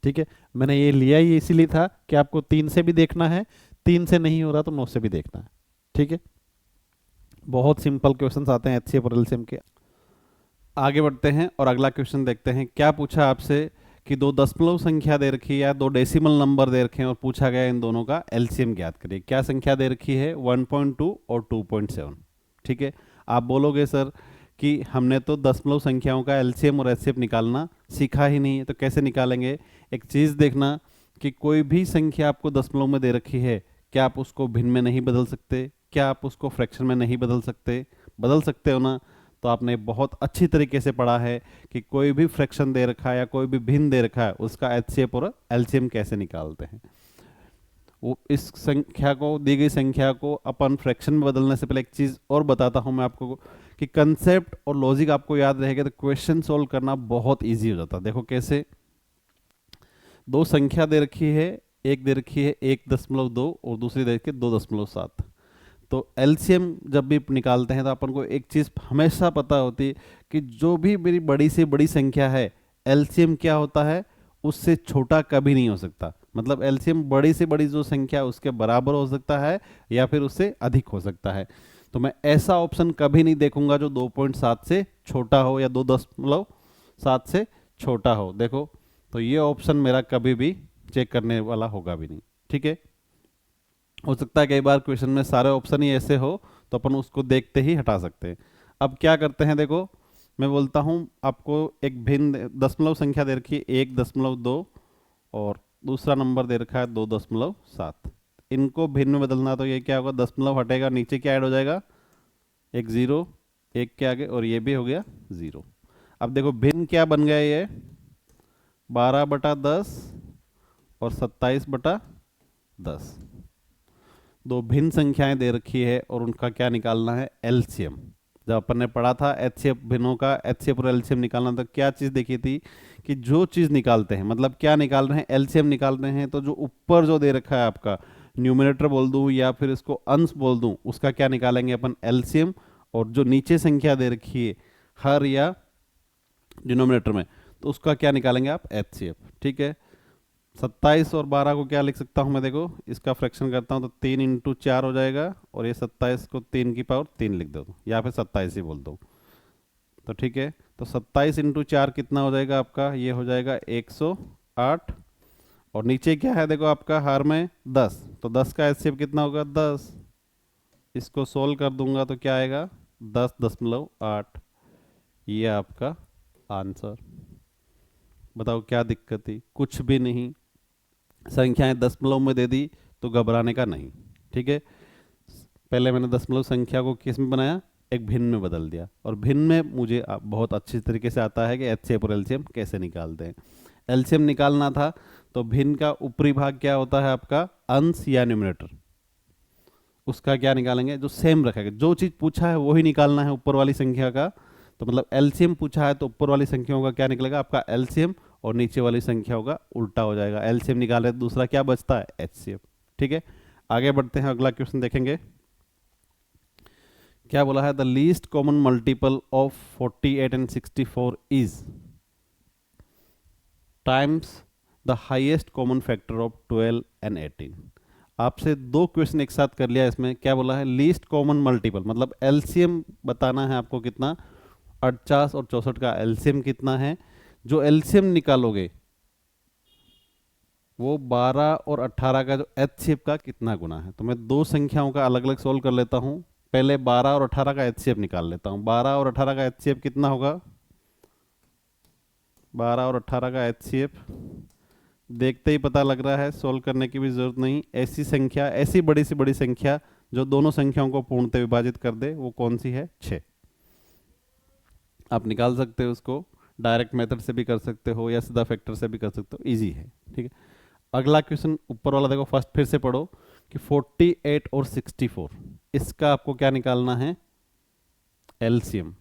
ठीक है, मैंने ये लिया ही इसीलिए था कि आपको 3 से भी देखना है, 3 से नहीं हो रहा तो 9 से भी देखना है। ठीक है, बहुत सिंपल क्वेश्चंस आते हैं एचसीएफ और एलसीएम के। आगे बढ़ते हैं और अगला क्वेश्चन देखते हैं। क्या पूछा आपसे कि दो दशमलव संख्या दे रखी है या दो डेसिमल नंबर दे रखे हैं और पूछा गया इन दोनों का एलसीएम ज्ञात करिए। क्या संख्या दे रखी है, 1.2 और 2.7। ठीक है, आप बोलोगे सर कि हमने तो दशमलव संख्याओं का एलसीएम और एचसीएफ निकालना सीखा ही नहीं है, तो कैसे निकालेंगे। एक चीज़ देखना कि कोई भी संख्या आपको दशमलव में दे रखी है, क्या आप उसको भिन्न में नहीं बदल सकते, क्या आप उसको फ्रैक्शन में नहीं बदल सकते हो ना। तो आपने बहुत अच्छी तरीके से पढ़ा है कि कोई भी फ्रैक्शन दे रखा है या कोई भी भिन्न दे रखा है उसका एचसीएफ और एलसीएम कैसे निकालते हैं। वो इस संख्या को, दी गई संख्या को अपन फ्रैक्शन में बदलने से पहले एक चीज़ और बताता हूं मैं आपको कि कंसेप्ट और लॉजिक आपको याद रहेगा तो क्वेश्चन सॉल्व करना बहुत इजी हो जाता है। देखो कैसे, दो संख्या दे रखी है, एक दे रखी है 1.2 और दूसरी दे रखी है 2.7। तो एलसीएम जब भी निकालते हैं तो अपन को एक चीज़ हमेशा पता होती है कि जो भी मेरी बड़ी से बड़ी संख्या है, एलसीएम क्या होता है, उससे छोटा कभी नहीं हो सकता। मतलब एलसीएम बड़ी से बड़ी जो संख्या उसके बराबर हो सकता है या फिर उससे अधिक हो सकता है। तो मैं ऐसा ऑप्शन कभी नहीं देखूंगा जो 2.7 से छोटा हो या 2.7 से छोटा हो। देखो, तो ये ऑप्शन मेरा कभी भी चेक करने वाला होगा भी नहीं। ठीक है, हो सकता है कई बार क्वेश्चन में सारे ऑप्शन ही ऐसे हो तो अपन उसको देखते ही हटा सकते हैं। अब क्या करते हैं, देखो मैं बोलता हूँ आपको एक भिन्न दशमलव संख्या दे रखी है 1.2 और दूसरा नंबर दे रखा है 2.7। इनको भिन्न में बदलना, तो ये क्या होगा, दशमलव हटेगा, नीचे क्या ऐड हो जाएगा, एक जीरो एक के आगे, और ये भी हो गया 0। अब देखो भिन्न क्या बन गया, ये 12/10 और 27/10। दो भिन्न संख्याएं दे रखी है और उनका क्या निकालना है, एलसीएम। जब अपन ने पढ़ा था एचसीएफ भिन्नों का एचसीएफ और एलसीएम निकालना, तो क्या चीज़ देखी थी कि जो चीज़ निकालते हैं, मतलब क्या निकाल रहे हैं, एलसीएम निकाल रहे हैं, तो जो ऊपर जो दे रखा है आपका न्यूमिनेटर बोल दूं या फिर इसको अंश बोल दूं, उसका क्या निकालेंगे अपन, एलसीएम। और जो नीचे संख्या दे रखी है हर या डिनोमिनेटर में, तो उसका क्या निकालेंगे आप, एचसीएफ। ठीक है, 27 और 12 को क्या लिख सकता हूँ मैं, देखो इसका फ्रैक्शन करता हूँ तो 3 × 4 हो जाएगा, और ये 27 को 3 की पावर 3 लिख दो या फिर 27 ही बोल दो। तो ठीक है, तो 27 × 4 कितना हो जाएगा आपका, ये हो जाएगा 108। और नीचे क्या है, देखो आपका हार में 10, तो 10 का एचसीएफ कितना होगा, 10। इसको सोल्व कर दूंगा तो क्या आएगा, 10.8। ये आपका आंसर। बताओ क्या दिक्कत थी, कुछ भी नहीं। संख्याएं दशमलव में दे दी तो घबराने का नहीं। ठीक है, पहले मैंने दशमलव संख्या को किस में बनाया, एक भिन्न में बदल दिया, और भिन्न में मुझे बहुत अच्छी तरीके से आता है कि एचसीएफ और एलसीएम कैसे निकालते हैं। एलसीएम निकालना था तो भिन्न का ऊपरी भाग क्या होता है आपका, अंश या न्यूमरेटर, उसका क्या निकालेंगे, जो सेम रखेगा, जो चीज़ पूछा है वही निकालना है ऊपर वाली संख्या का। तो मतलब एलसीएम पूछा है तो ऊपर वाली संख्याओं का क्या निकलेगा आपका एलसीएम, और नीचे वाली संख्याओं का उल्टा हो जाएगा। एलसीएम निकाले तो दूसरा क्या बचता है, एचसीएफ। ठीक है, आगे बढ़ते हैं, अगला क्वेश्चन देखेंगे। क्या बोला है, the least common multiple of 48 and 64 is times the highest common factor of 12 and 18। आपसे दो क्वेश्चन एक साथ कर लिया। इसमें क्या बोला है, लीस्ट कॉमन मल्टीपल मतलब एलसीएम बताना है आपको कितना, 48 और 64 का एलसीएम कितना है। जो एलसीएम निकालोगे वो 12 और 18 का जो एचसीएफ का कितना गुना है। तो मैं दो संख्याओं का अलग अलग सोल्व कर लेता हूँ। पहले 12 और 18 का एचसीएफ निकाल लेता हूँ। 12 और 18 का एचसीएफ कितना होगा, 12 और 18 का एचसीएफ देखते ही पता लग रहा है, सोल्व करने की भी जरूरत नहीं। ऐसी संख्या, ऐसी बड़ी सी बड़ी संख्या जो दोनों संख्याओं को पूर्णतः विभाजित कर दे, वो कौन सी है, 6। आप निकाल सकते हो उसको, डायरेक्ट मेथड से भी कर सकते हो या सीधा फैक्टर से भी कर सकते हो, इजी है। ठीक है, अगला क्वेश्चन ऊपर वाला देखो, फर्स्ट फिर से पढ़ो कि 48 और 64 इसका आपको क्या निकालना है, एलसीएम।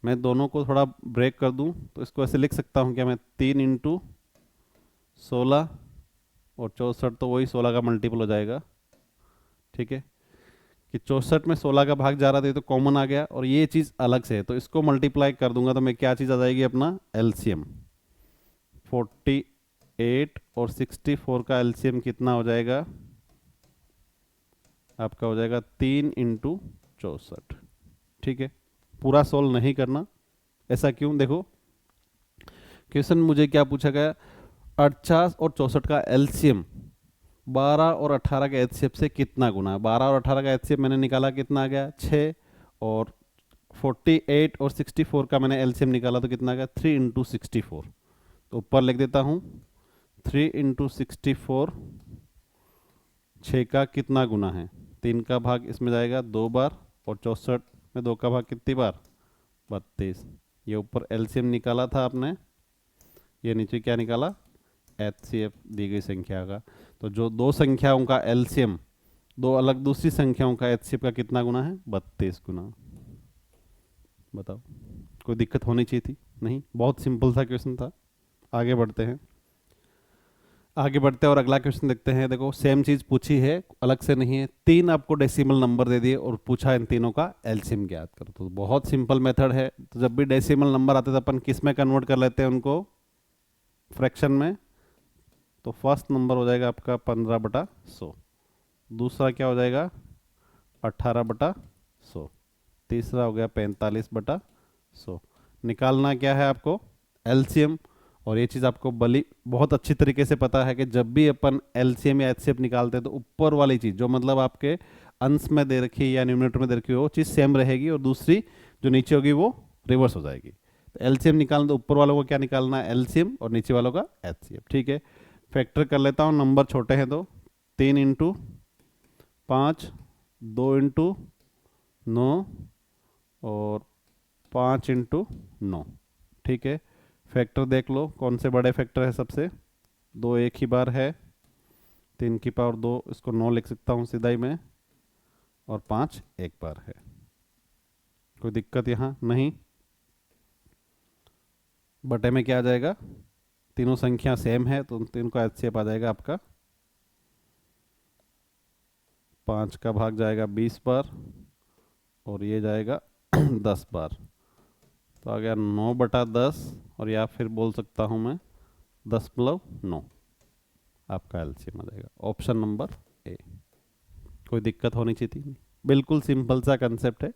मैं दोनों को थोड़ा ब्रेक कर दूं तो इसको ऐसे लिख सकता हूं क्या मैं, 3 इंटू 16 और 64 तो वही 16 का मल्टीपल हो जाएगा। ठीक है, कि 64 में 16 का भाग जा रहा था, ये तो कॉमन आ गया, और ये चीज़ अलग से है तो इसको मल्टीप्लाई कर दूंगा तो मैं क्या चीज़ आ जाएगी, अपना एलसीएम। 48 और 64 का एलसीएम कितना हो जाएगा आपका, हो जाएगा 3 इंटू 64। ठीक है, पूरा सोल्व नहीं करना। ऐसा क्यों, देखो क्वेश्चन मुझे क्या पूछा गया, 48 और 64 का एलसीएम 12 और 18 के एचसीएफ से कितना गुना है। 12 और 18 का एचसीएफ मैंने निकाला, कितना आ गया, 6, और 48 और 64 का मैंने एलसीएम निकाला तो कितना आ गया, 3 इंटू 64। तो ऊपर लिख देता हूँ 3 इंटू 64, 6 का कितना गुना है, 3 का भाग इसमें जाएगा 2 बार, और 64 में 2 का भाग कितनी बार, 32। ये ऊपर एलसीएम निकाला था आपने, ये नीचे क्या निकाला, एचसीएफ दी गई संख्या का। तो जो दो संख्याओं का एलसीएम दो अलग दूसरी संख्याओं का एचसीएफ का कितना गुना है, 32 गुना। बताओ, कोई दिक्कत होनी चाहिए थी, नहीं, बहुत सिंपल सा क्वेश्चन था। आगे बढ़ते हैं, आगे बढ़ते हैं और अगला क्वेश्चन देखते हैं। देखो सेम चीज़ पूछी है, अलग से नहीं है। 3 आपको डेसिमल नंबर दे दिए और पूछा इन तीनों का एलसीएम ज्ञात करो। तो बहुत सिंपल मेथड है। तो जब भी डेसिमल नंबर आते तो अपन किस में कन्वर्ट कर लेते हैं उनको, फ्रैक्शन में। तो फर्स्ट नंबर हो जाएगा आपका 15/100, दूसरा क्या हो जाएगा 18/100, तीसरा हो गया 45/100। निकालना क्या है आपको, एलसीएम। और ये चीज़ आपको बहुत अच्छी तरीके से पता है कि जब भी अपन एलसीएम या एचसीएफ निकालते हैं तो ऊपर वाली चीज़ जो मतलब आपके अंश में दे रखी है या न्यूमरेटर में दे रखी है वो चीज़ सेम रहेगी, और दूसरी जो नीचे होगी वो रिवर्स हो जाएगी। तो एलसीएम निकालना तो ऊपर वालों को क्या निकालना है, एलसीएम, और नीचे वालों का एचसीएफ। ठीक है, फैक्टर कर लेता हूँ, नंबर छोटे हैं तो 3 इंटू 5, 2 इंटू 9 और 5 इंटू 9। ठीक है, फैक्टर देख लो कौन से बड़े फैक्टर है सबसे, 2 एक ही बार है, 3 की पावर 2, इसको 9 लिख सकता हूँ सीधा ही मैं, और 5 एक बार है। कोई दिक्कत यहाँ नहीं। बटे में क्या आ जाएगा, तीनों संख्या सेम है तो तीन का एचसीएफ आ जाएगा आपका, 5 का भाग जाएगा 20 बार और ये जाएगा 10 बार। तो आ गया 9/10, और या फिर बोल सकता हूँ मैं 10/9 आपका एलसीएम आ जाएगा। Option number A. कोई दिक्कत होनी चाहिए थी, बिल्कुल सिंपल सा कंसेप्ट है।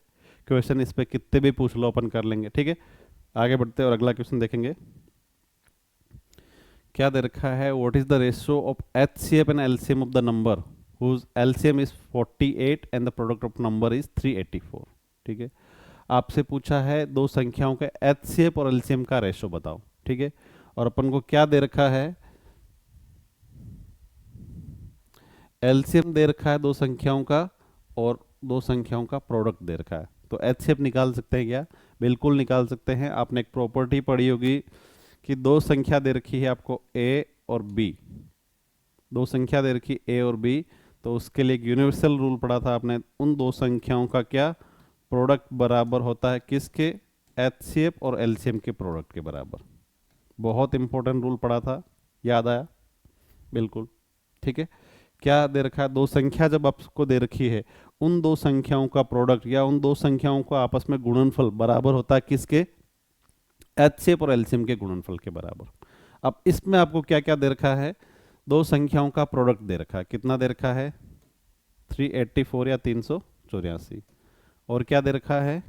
क्वेश्चन इस पे कितने भी पूछ लो अपन कर लेंगे। ठीक है, आगे बढ़ते हैं और अगला क्वेश्चन देखेंगे। क्या दे रखा है, what is the ratio of HCF and LCM of the number whose LCM is 48 and the product of number is 384। ठीक है, आपसे पूछा है दो संख्याओं के एचसीएफ और एलसीएम का रेशियो बताओ। ठीक है, और अपन को क्या दे रखा है, एलसीएम दे रखा है दो संख्याओं का और दो संख्याओं का प्रोडक्ट दे रखा है। तो HCF निकाल सकते हैं क्या? बिल्कुल निकाल सकते हैं। आपने एक प्रॉपर्टी पढ़ी होगी कि दो संख्या दे रखी है आपको A और B, दो संख्या दे रखी A और B, तो उसके लिए एक यूनिवर्सल रूल पढ़ा था आपने, उन दो संख्याओं का क्या प्रोडक्ट बराबर होता है किसके? HCF और LCM के प्रोडक्ट के बराबर। बहुत इंपॉर्टेंट रूल पढ़ा था, याद आया? बिल्कुल, ठीक है। क्या दे रखा है? दो संख्या जब आपको दे रखी है, उन दो संख्याओं का प्रोडक्ट या उन दो संख्याओं का आपस में गुणनफल बराबर होता है किसके? HCF और LCM के गुणनफल के बराबर। अब इसमें आपको क्या क्या दे रखा है? दो संख्याओं का प्रोडक्ट दे रखा है। कितना दे रखा है? 384 या 384। और क्या दे रखा है?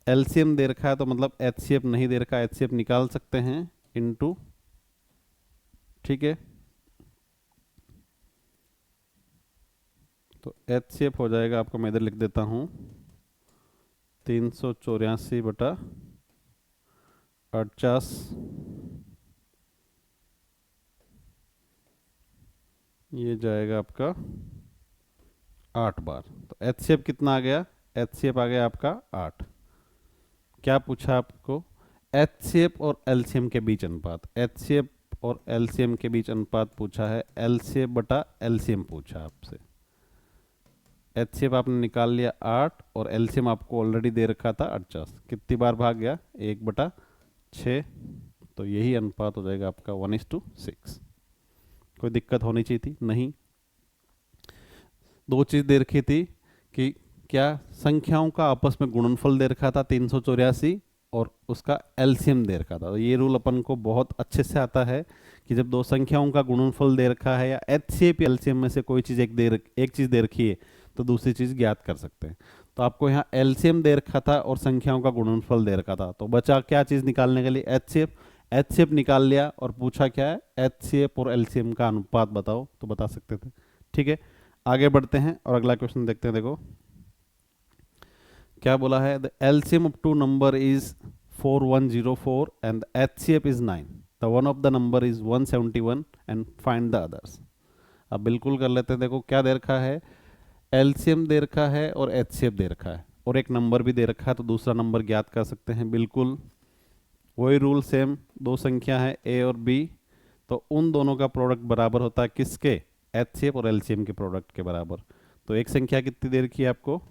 LCM दे रखा है, तो मतलब HCF नहीं दे रखा। HCF निकाल सकते हैं इनटू, ठीक है। तो HCF हो जाएगा आपको, मैं इधर लिख देता हूं, 384/50, ये जाएगा आपका 8 बार। तो HCF कितना आ गया? HCF आ गया आपका 8। क्या पूछा आपको? HCF और LCM के बीच अनुपात। HCF और LCM के बीच अनुपात पूछा है, LCF/LCM पूछा आपसे। HCF आपने निकाल लिया 8 और LCM आपको ऑलरेडी दे रखा था 50। कितनी बार भाग गया? 1/6। तो यही अनुपात हो जाएगा आपका 1:6। कोई दिक्कत होनी चाहिए थी? नहीं। दो चीज़ दे रखी थी कि क्या संख्याओं का आपस में गुणनफल दे रखा था 384, और उसका LCM दे रखा था। तो ये रूल अपन को बहुत अच्छे से आता है कि जब दो संख्याओं का गुणनफल दे रखा है या HCF या LCM में से कोई चीज़ एक चीज़ दे रखी है तो दूसरी चीज़ ज्ञात कर सकते हैं। तो आपको यहाँ LCM दे रखा था और संख्याओं का गुणनफल दे रखा था, तो बचा क्या चीज़ निकालने के लिए? HCF। HCF निकाल लिया और पूछा क्या है? HCF और LCM का अनुपात बताओ, तो बता सकते थे। ठीक है, आगे बढ़ते हैं और अगला क्वेश्चन देखते हैं। देखो क्या बोला है? The LCM of two number is 4104 and the HCF is 9। The one of the number is 171 and find the others. अब बिल्कुल कर लेते हैं। देखो क्या दे रखा है? LCM दे रखा है और HCF दे रखा है और एक नंबर भी दे रखा है, तो दूसरा नंबर ज्ञात कर सकते हैं। बिल्कुल वही रूल सेम। दो संख्या है A और B, तो उन दोनों का प्रोडक्ट बराबर होता है किसके? HCF और LCM के प्रोडक्ट के बराबर। तो एक संख्या कितनी दे रखी है आपको?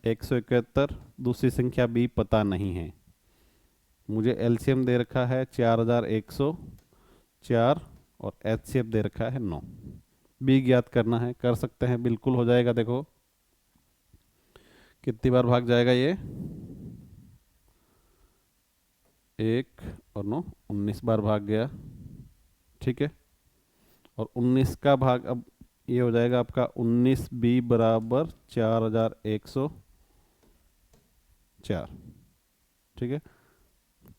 171। दूसरी संख्या B पता नहीं है मुझे। LCM दे रखा है 4104 और HCF दे रखा है 9। B ज्ञात करना है, कर सकते हैं, बिल्कुल हो जाएगा। देखो कितनी बार भाग जाएगा ये? 1 और 9, 19 बार भाग गया। ठीक है, और 19 का भाग अब ये हो जाएगा आपका 19B बराबर 4104। ठीक है,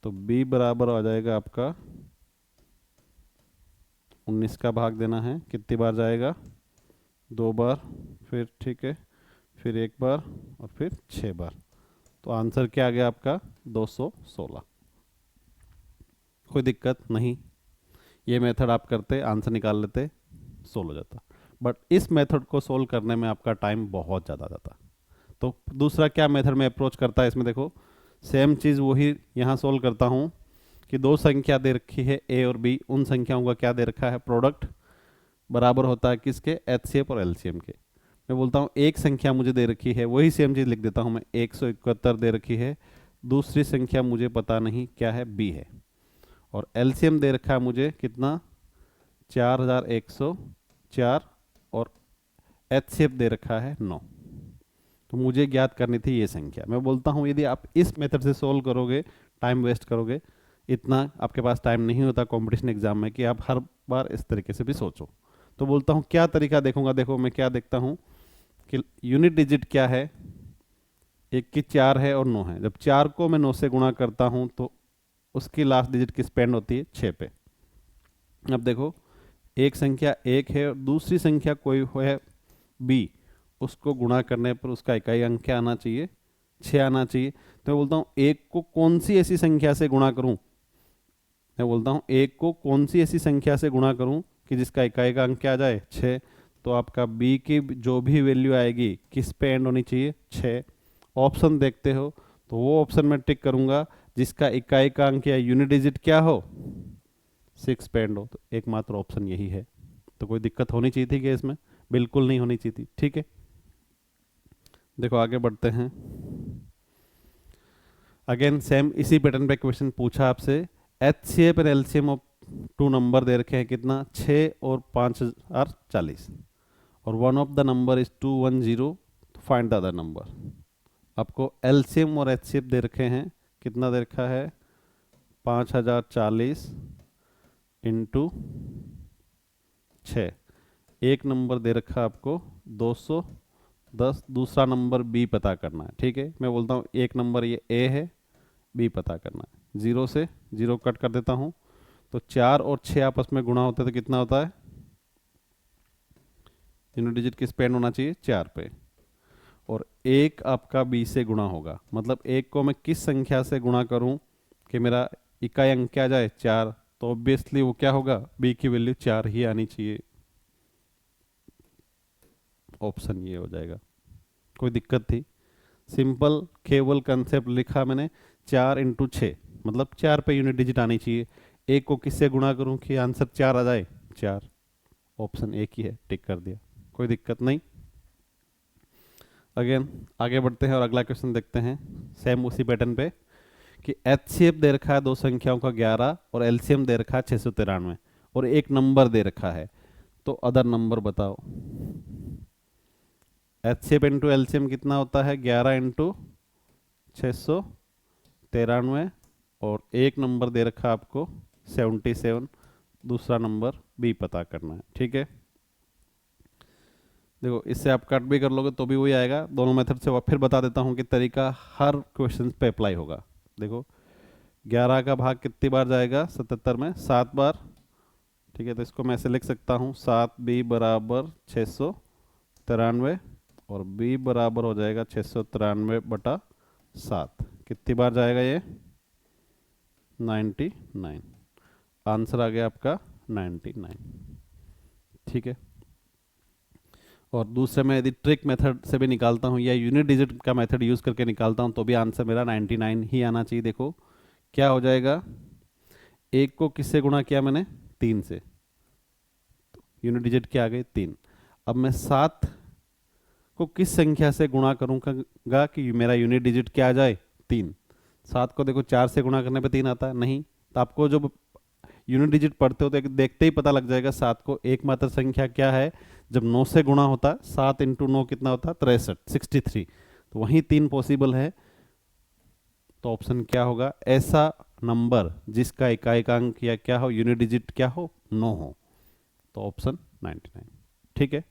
तो B बराबर आ जाएगा आपका 19 का भाग देना है, कितनी बार जाएगा? 2 बार, फिर ठीक है, फिर 1 बार और फिर 6 बार। तो आंसर क्या आ गया आपका? 216। कोई दिक्कत नहीं, ये मेथड आप करते, आंसर निकाल लेते, सोल्व हो जाता। बट इस मेथड को सोल्व करने में आपका टाइम बहुत ज़्यादा जाता। तो दूसरा क्या मेथड में अप्रोच करता है इसमें? देखो सेम चीज़ वही यहाँ सोल्व करता हूँ कि दो संख्या दे रखी है A और B, उन संख्याओं का क्या दे रखा है? प्रोडक्ट बराबर होता है किसके? HCF और LCM के। मैं बोलता हूँ एक संख्या मुझे दे रखी है, वही सेम चीज़ लिख देता हूँ मैं, 171 दे रखी है। दूसरी संख्या मुझे पता नहीं क्या है, B है। और LCM दे रखा है मुझे कितना? 4104 और HCF दे रखा है 9। तो मुझे ज्ञात करनी थी ये संख्या। मैं बोलता हूँ यदि आप इस मेथड से सोल्व करोगे टाइम वेस्ट करोगे, इतना आपके पास टाइम नहीं होता कंपटीशन एग्जाम में कि आप हर बार इस तरीके से भी सोचो। तो बोलता हूँ क्या तरीका देखूंगा। देखो मैं क्या देखता हूँ कि यूनिट डिजिट क्या है? एक की 4 है और 9 है। जब 4 को मैं 9 से गुणा करता हूँ तो उसकी लास्ट डिजिट किस पे एंड होती है? 6 पे। अब देखो एक संख्या 1 है और दूसरी संख्या कोई है B, उसको गुणा करने पर उसका इकाई अंक क्या आना चाहिए? 6 आना चाहिए। तो मैं बोलता हूँ 1 को कौन सी ऐसी संख्या से गुणा करूं? मैं बोलता हूँ 1 को कौन सी ऐसी संख्या से गुणा करूं कि जिसका इकाई का अंक क्या आ जाए? 6। तो आपका बी की जो भी वैल्यू आएगी किस पे एंड होनी चाहिए, 6। ऑप्शन देखते हो तो वो ऑप्शन में टिक करूंगा जिसका इकाई का अंक या यूनिट डिजिट क्या हो, 6 पे एंड हो। तो एकमात्र ऑप्शन यही है। तो कोई दिक्कत होनी चाहिए थी कि इसमें, बिल्कुल नहीं होनी चाहिए थी। ठीक है, देखो आगे बढ़ते हैं। अगेन सेम इसी पैटर्न पे क्वेश्चन पूछा आपसे। HCF and LCM of two number दे रखे हैं कितना, 6 और 5,40, और one of the number is 210, तो फाइंड द अदर नंबर। आपको LCM और HCF दे रखे हैं, कितना दे रखा है, 5,040 इंटू 6। एक नंबर दे रखा है आपको 210, दूसरा नंबर B पता करना है। ठीक है, मैं बोलता हूँ एक नंबर ये A है, B पता करना है। 0 से 0 कट कर देता हूँ, तो 4 और 6 आपस में गुणा होता है तो कितना होता है, यूनिट डिजिट किस पे एंड होना चाहिए, 4 पे। और एक आपका B से गुणा होगा, मतलब एक को मैं किस संख्या से गुणा करूं कि मेरा इकाई अंक क्या जाए, 4, तो ऑब्वियसली वो क्या होगा, B की वैल्यू 4 ही आनी चाहिए। ऑप्शन ये हो जाएगा। कोई दिक्कत थी, सिंपल केवल कंसेप्ट लिखा मैंने, 4 इंटू 6, मतलब 4 पे यूनिट डिजिट आनी चाहिए। एक को किससे गुणा करूं कि आंसर 4 आ जाए, 4। ऑप्शन एक ही है, टिक कर दिया, कोई दिक्कत नहीं। अगेन आगे बढ़ते हैं और अगला क्वेश्चन देखते हैं सेम उसी पैटर्न पे, कि HCF दे रखा है दो संख्याओं का 11 और LCM दे रखा है 693 और एक नंबर दे रखा है, तो अदर नंबर बताओ। HCF इंटू LCM कितना होता है, 11 इंटू 693, और एक नंबर दे रखा आपको 77, दूसरा नंबर B पता करना है। ठीक है, देखो इससे आप कट भी कर लोगे तो भी वही आएगा। दोनों मेथड से फिर बता देता हूँ कि तरीका हर क्वेश्चन पे अप्लाई होगा। देखो 11 का भाग कितनी बार जाएगा 77 में, 7 बार। ठीक है, तो इसको मैं ऐसे लिख सकता हूँ, 7B बराबर 693, और B बराबर हो जाएगा 693/7। कितनी बार जाएगा ये, 99। आंसर आ गया आपका 99। ठीक है, और दूसरे में यदि ट्रिक मेथड से भी निकालता हूँ या यूनिट डिजिट का मेथड यूज़ करके निकालता हूँ तो भी आंसर मेरा 99 ही आना चाहिए। देखो क्या हो जाएगा, एक को किससे गुणा किया मैंने, 3 से, यूनिट डिजिट क्या आ गई, 3। अब मैं 7 को किस संख्या से गुणा करूँगा कि मेरा यूनिट डिजिट क्या आ जाए, 3। 7 को देखो 4 से गुणा करने पे 3 आता है, नहीं, तो आपको जब यूनिट डिजिट पढ़ते हो तो देखते ही पता लग जाएगा 7 को एकमात्र संख्या क्या है, जब 9 से गुणा होता है, 7 इंटू 9 कितना होता है, 63, 63, तो वहीं 3 पॉसिबल है। तो ऑप्शन क्या होगा, ऐसा नंबर जिसका इकाई का अंक या क्या हो, यूनिट डिजिट क्या हो, 9 हो। तो ऑप्शन 99। ठीक है,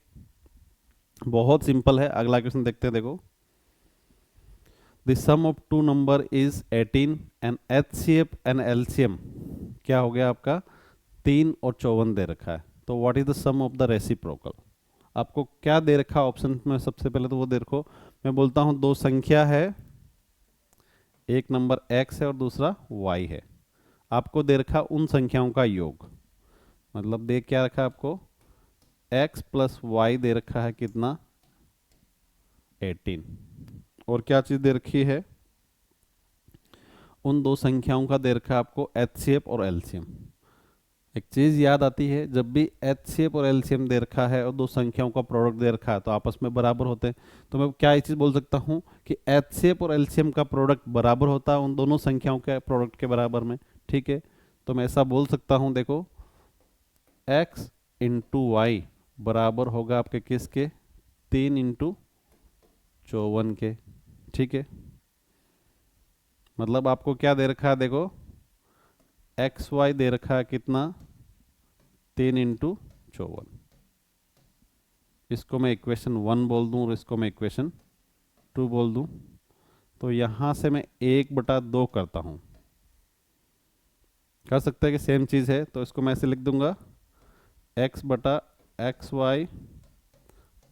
बहुत सिंपल है। अगला क्वेश्चन देखते हैं। देखो the sum of two number is 18 and HCF and LCM क्या हो गया आपका, 3 और 54 दे रखा है, तो what is the sum of the reciprocal. आपको क्या दे रखा ऑप्शन में, सबसे पहले तो वो देखो, मैं बोलता हूं दो संख्या है, एक नंबर x है और दूसरा y है। आपको दे रखा उन संख्याओं का योग, मतलब दे क्या रखा आपको, x प्लस वाई दे रखा है कितना, 18, और क्या चीज दे रखी है, उन दो संख्याओं का दे रखा है आपको HCF और LCM। एक चीज याद आती है, जब भी HCF और LCM दे रखा है और दो संख्याओं का प्रोडक्ट दे रखा है तो आपस में बराबर होते हैं। तो मैं क्या ये चीज बोल सकता हूँ कि HCF और LCM का प्रोडक्ट बराबर होता है उन दोनों संख्याओं के प्रोडक्ट के बराबर में। ठीक है, तो मैं ऐसा बोल सकता हूँ, देखो x इंटू वाई बराबर होगा आपके किसके, 3 इंटू 54 के। ठीक है, मतलब आपको क्या दे रखा है, देखो एक्स वाई दे रखा है कितना, 3 इंटू 54। इसको मैं इक्वेशन 1 बोल दूं और इसको मैं इक्वेशन 2 बोल दूं, तो यहां से मैं 1/2 करता हूं। कर सकते हैं कि सेम चीज़ है, तो इसको मैं ऐसे लिख दूंगा, x/xy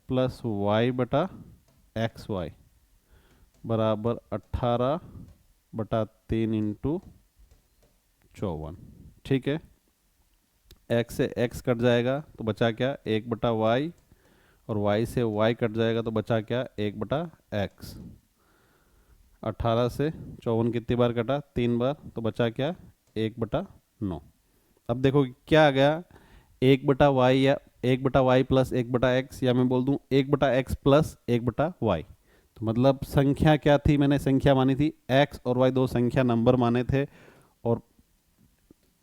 प्लस y/xy बराबर 18/3 इंटू 54। ठीक है, x से x कट जाएगा तो बचा क्या, 1/y और y से y कट जाएगा तो बचा क्या, 1/x। 18 से 54 कितनी बार कटा, 3 बार, तो बचा क्या, 1/9। अब देखो क्या आ गया, 1/y या 1/y प्लस 1/x, या मैं बोल दूं 1/x प्लस 1/y। तो मतलब संख्या क्या थी, मैंने संख्या मानी थी x और y, दो संख्या नंबर माने थे, और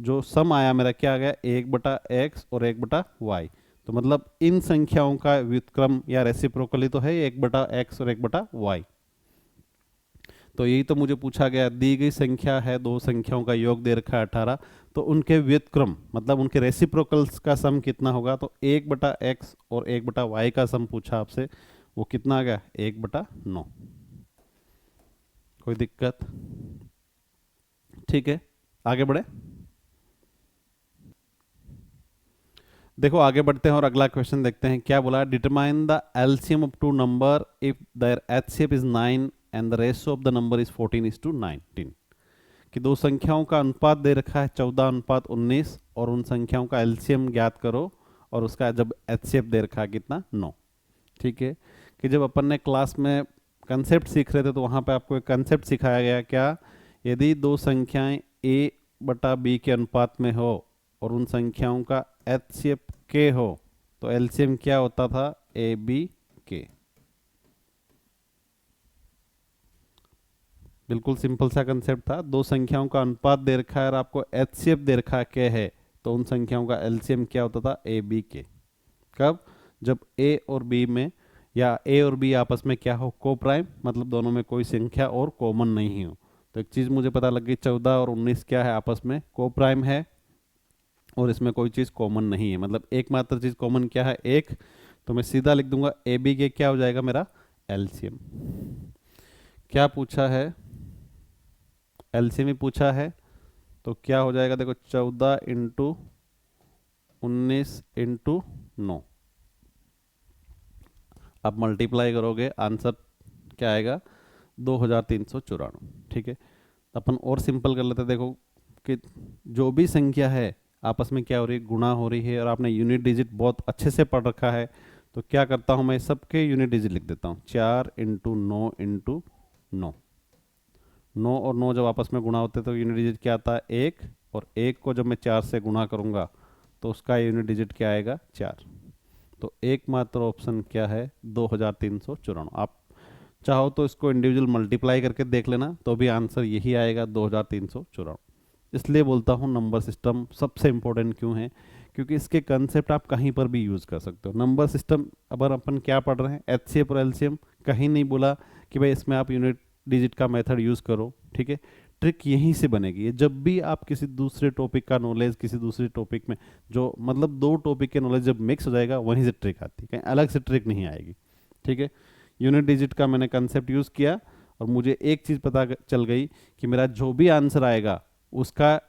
जो सम आया मेरा क्या आ गया, 1/x और 1/y। तो मतलब इन संख्याओं का व्युत्क्रम या रेसिप्रोकली तो है 1/x और 1/y। तो यही तो मुझे पूछा गया, दी गई संख्या है, दो संख्याओं का योग दे रखा है 18, तो उनके व्युत्क्रम मतलब उनके रेसिप्रोकल्स का सम कितना होगा। तो 1/x और 1/y का सम पूछा आपसे, वो कितना आ गया, 1/9। कोई दिक्कत? ठीक है, आगे बढ़े। देखो आगे बढ़ते हैं और अगला क्वेश्चन देखते हैं क्या बोला। Determine the LCM of two number if their HCF is 9 and the ratio of the number is 14:19। कि दो संख्याओं का अनुपात दे रखा है 14:19, और उन संख्याओं का एलसीएम ज्ञात करो, और उसका जब एचसीएफ दे रखा है कितना, 9। ठीक है, कि जब अपन ने क्लास में कंसेप्ट सीख रहे थे तो वहाँ पे आपको एक कंसेप्ट सिखाया गया, क्या, यदि दो संख्याएं a/b के अनुपात में हो और उन संख्याओं का एचसीएफ के हो, तो एलसीएम क्या होता था, a/b/k। बिल्कुल सिंपल सा कंसेप्ट था, दो संख्याओं का अनुपात दे रखा है और आपको एचसीएफ दे रखा के है, तो उन संख्याओं का एलसीएम क्या होता था, a/b/k। कब, जब a और b में, या a और b आपस में क्या हो, को प्राइम, मतलब दोनों में कोई संख्या और कॉमन नहीं हो। तो एक चीज़ मुझे पता लग गई, 14 और 19 क्या है, आपस में को प्राइम है, और इसमें कोई चीज़ कॉमन नहीं है, मतलब एकमात्र चीज़ कॉमन क्या है, एक। तो मैं सीधा लिख दूंगा a/b/k क्या हो जाएगा मेरा एलसीएम। क्या पूछा है, एलसीएम ही पूछा है, तो क्या हो जाएगा, देखो 14x19x9, आप मल्टीप्लाई करोगे आंसर क्या आएगा, 2394। ठीक है, अपन और सिंपल कर लेते हैं। देखो कि जो भी संख्या है आपस में क्या हो रही है, गुणा हो रही है, और आपने यूनिट डिजिट बहुत अच्छे से पढ़ रखा है, तो क्या करता हूँ मैं, सबके यूनिट डिजिट लिख देता हूँ, 4 × 9 × 9। 9 और 9 जब आपस में गुणा होते हैं तो यूनिट डिजिट क्या आता है, 1, और 1 को जब मैं 4 से गुणा करूंगा तो उसका यूनिट डिजिट क्या आएगा, 4। तो एकमात्र ऑप्शन क्या है, 2394। आप चाहो तो इसको इंडिविजुअल मल्टीप्लाई करके देख लेना, तो भी आंसर यही आएगा, 2394। इसलिए बोलता हूँ नंबर सिस्टम सबसे इंपॉर्टेंट क्यों है, क्योंकि इसके कंसेप्ट आप कहीं पर भी यूज़ कर सकते हो। नंबर सिस्टम अगर अपन क्या पढ़ रहे हैं, एचसीएफ और एलसीएम, कहीं नहीं बोला कि भाई इसमें आप यूनिट डिजिट का मेथड यूज़ करो। ठीक है, ट्रिक यहीं से बनेगी। ये जब भी आप किसी दूसरे टॉपिक का नॉलेज किसी दूसरे टॉपिक में, जो मतलब दो टॉपिक के नॉलेज जब मिक्स हो जाएगा, वहीं से ट्रिक आती है, कहीं अलग से ट्रिक नहीं आएगी। ठीक है, यूनिट डिजिट का मैंने कंसेप्ट यूज़ किया, और मुझे एक चीज़ पता चल गई कि मेरा जो भी आंसर आएगा उसका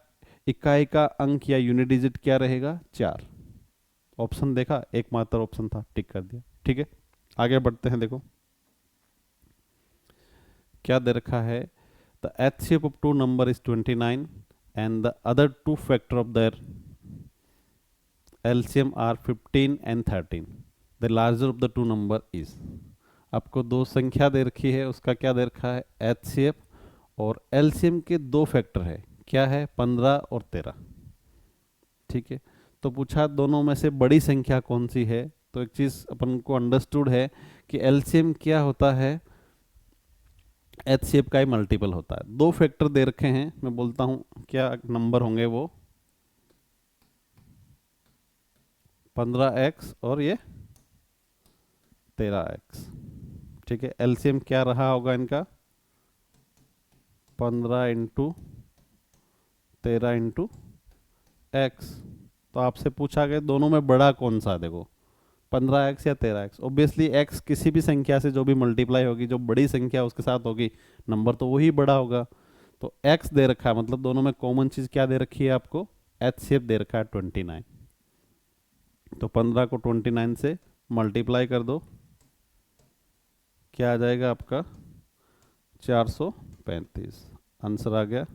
इकाई का अंक या यूनिट डिजिट क्या रहेगा, 4। ऑप्शन देखा, एकमात्र ऑप्शन था, टिक कर दिया। ठीक है, आगे बढ़ते हैं। देखो क्या दे रखा है, the HCF of two number is 29 and the other two factor of their LCM are 15 and 13। The larger of the two number is. आपको दो संख्या दे रखी है, उसका क्या दे रखा है, एचसीएफ, और एलसीएम के दो फैक्टर है, क्या है, 15 और 13। ठीक है, तो पूछा दोनों में से बड़ी संख्या कौन सी है। तो एक चीज़ अपन को अंडरस्टूड है कि एलसीएम क्या होता है, एचसीएफ का ही मल्टीपल होता है। दो फैक्टर दे रखे हैं, मैं बोलता हूँ क्या नंबर होंगे वो, 15x और ये 13x। ठीक है, एलसीएम क्या रहा होगा इनका, 15 × 13 × x। तो आपसे पूछा गया दोनों में बड़ा कौन सा है, देखो 15x या 13x। ऑब्वियसली x किसी भी संख्या से जो भी मल्टीप्लाई होगी, जो बड़ी संख्या उसके साथ होगी, नंबर तो वही बड़ा होगा। तो x दे रखा है, मतलब दोनों में कॉमन चीज़ क्या दे रखी है आपको, एचसीएफ दे रखा है 29। तो 15 को 29 से मल्टीप्लाई कर दो, क्या आ जाएगा आपका, 435। आंसर आ गया।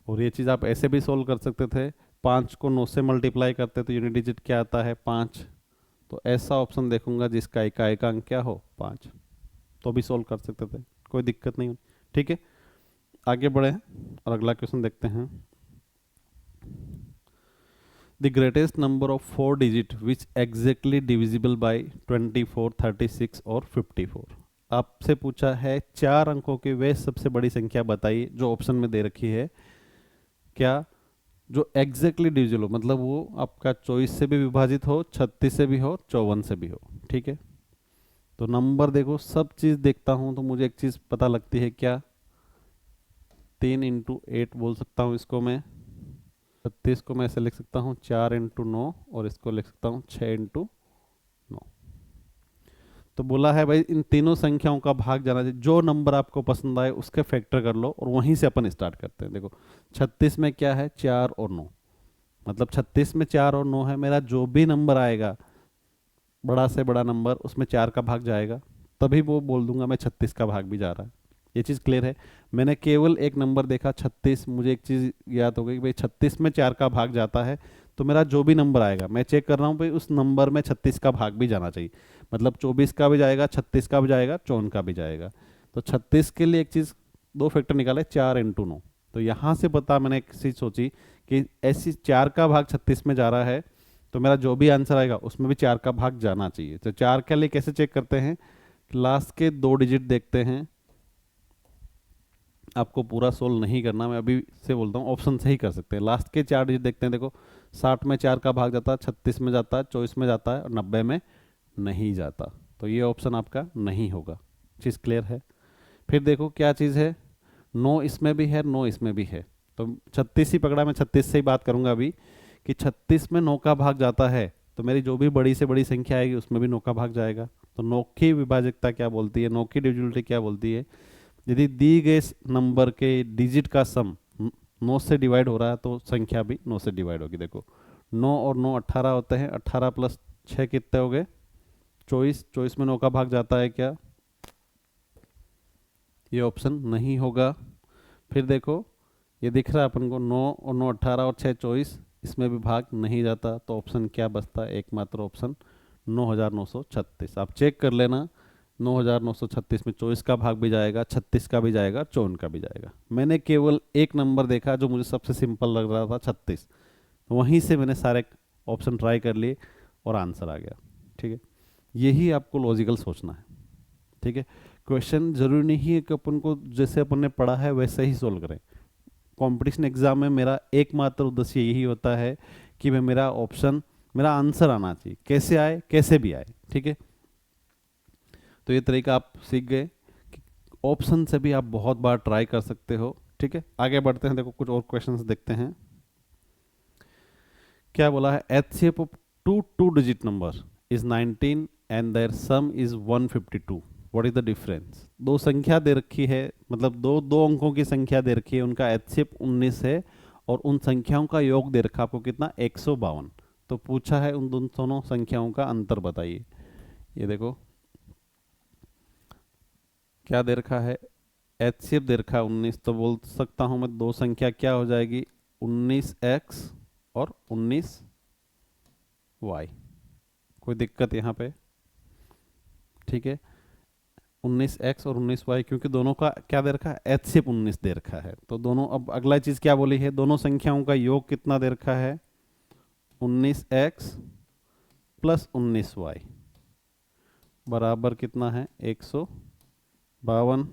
और ये चीज़ आप ऐसे भी सोल्व कर सकते थे, 5 को 9 से मल्टीप्लाई करते तो यूनिट डिजिट क्या आता है, 5। तो ऐसा ऑप्शन देखूंगा जिसका इकाई का अंक क्या हो 5, तो भी सोल्व कर सकते थे, कोई दिक्कत नहीं। ठीक है, आगे बढ़े और अगला क्वेश्चन देखते हैं। The greatest number of 4 digit which exactly divisible by 24, 36 और 54। आपसे पूछा है 4 अंकों की वे सबसे बड़ी संख्या बताइए जो ऑप्शन में दे रखी है, क्या जो एग्जैक्टली डिविजिबल हो, मतलब वो आपका 24 से भी विभाजित हो, 36 से भी हो, 54 से भी हो। ठीक है, तो नंबर देखो, सब चीज़ देखता हूँ तो मुझे एक चीज़ पता लगती है, क्या 3 × 8 बोल सकता हूँ इसको मैं। 36 को मैं ऐसे लिख सकता हूँ 4 × 9, और इसको लिख सकता हूँ 6 × 9। तो बोला है भाई इन तीनों संख्याओं का भाग जाना चाहिए, जो नंबर आपको पसंद आए उसके फैक्टर कर लो, और वहीं से अपन स्टार्ट करते हैं। देखो 36 में क्या है, 4 और 9, मतलब 36 में 4 और 9 है, मेरा जो भी नंबर आएगा बड़ा से बड़ा नंबर उसमें 4 का भाग जाएगा, तभी वो बोल दूंगा मैं 36 का भाग भी जा रहा है। ये चीज़ क्लियर है। मैंने केवल एक नंबर देखा 36, मुझे एक चीज़ याद हो गई कि भाई 36 में 4 का भाग जाता है, तो मेरा जो भी नंबर आएगा मैं चेक कर रहा हूँ भाई उस नंबर में 36 का भाग भी जाना चाहिए, मतलब 24 का भी जाएगा, 36 का भी जाएगा, 54 का भी जाएगा। तो 36 के लिए एक चीज़, दो फैक्टर निकाले 4 × 9। तो यहाँ से पता मैंने एक चीज़ सोची कि ऐसी 4 का भाग 36 में जा रहा है, तो मेरा जो भी आंसर आएगा उसमें भी 4 का भाग जाना चाहिए। तो 4 के लिए कैसे चेक करते हैं, लास्ट के 2 डिजिट देखते हैं। आपको पूरा सोल्व नहीं करना, मैं अभी से बोलता हूँ, ऑप्शन से ही कर सकते हैं। लास्ट के 4 डिजिट देखते हैं। देखो 60 में 4 का भाग जाता है, 36 में जाता है, 24 में जाता है, और 90 में नहीं जाता, तो ये ऑप्शन आपका नहीं होगा। चीज़ क्लियर है। फिर देखो क्या चीज़ है, 9 इसमें भी है, 9 इसमें भी है, तो 36 ही पकड़ा, मैं 36 से ही बात करूंगा अभी, कि 36 में 9 का भाग जाता है, तो मेरी जो भी बड़ी से बड़ी संख्या आएगी उसमें भी 9 का भाग जाएगा। तो 9 की विभाजकता क्या बोलती है, 9 की डिविजिबिलिटी क्या बोलती है, यदि दी गए नंबर के डिजिट का सम 9 से डिवाइड हो रहा है तो संख्या भी 9 से डिवाइड होगी। देखो 9 और 9 18 होते हैं, 18 + 6 कितने हो गए, 24, 24 में 9 का भाग जाता है क्या, ये ऑप्शन नहीं होगा। फिर देखो ये दिख रहा है अपन को 9 और 9 18 और 6 24, इसमें भी भाग नहीं जाता, तो ऑप्शन क्या बचता है, एकमात्र ऑप्शन 9936। आप चेक कर लेना, 9936 में 24 का भाग भी जाएगा, 36 का भी जाएगा, 54 का भी जाएगा। मैंने केवल एक नंबर देखा जो मुझे सबसे सिंपल लग रहा था 36, वहीं से मैंने सारे ऑप्शन ट्राई कर लिए और आंसर आ गया। ठीक है, यही आपको लॉजिकल सोचना है। ठीक है, क्वेश्चन जरूरी नहीं है कि अपन को जैसे अपन ने पढ़ा है वैसे ही सोल्व करें। कंपटीशन एग्जाम में मेरा एकमात्र उद्देश्य यही होता है कि मैं मेरा ऑप्शन, मेरा आंसर आना चाहिए, कैसे आए कैसे भी आए। ठीक है, तो ये तरीका आप सीख गए कि ऑप्शन से भी आप बहुत बार ट्राई कर सकते हो। ठीक है, आगे बढ़ते हैं। देखो कुछ और क्वेश्चंस देखते हैं। क्या बोला है, HCF of two digit number is 19 and their sum is 152, what is the difference. दो संख्या दे रखी है, मतलब दो दो अंकों की संख्या दे रखी है, उनका HCF 19 है, और उन संख्याओं का योग दे रखा आपको कितना, 152। तो पूछा है उन दोनों संख्याओं का अंतर बताइए। ये देखो क्या दे रखा है, HCF दे रखा है 19, तो बोल सकता हूं मैं दो संख्या क्या हो जाएगी, 19x और 19y। कोई दिक्कत यहाँ पे, ठीक है, 19x और 19y, क्योंकि दोनों का क्या दे रखा है, HCF 19 दे रखा है। तो दोनों, अब अगला चीज क्या बोली है, दोनों संख्याओं का योग कितना दे रखा है, 19x + 19y बराबर कितना है, 152।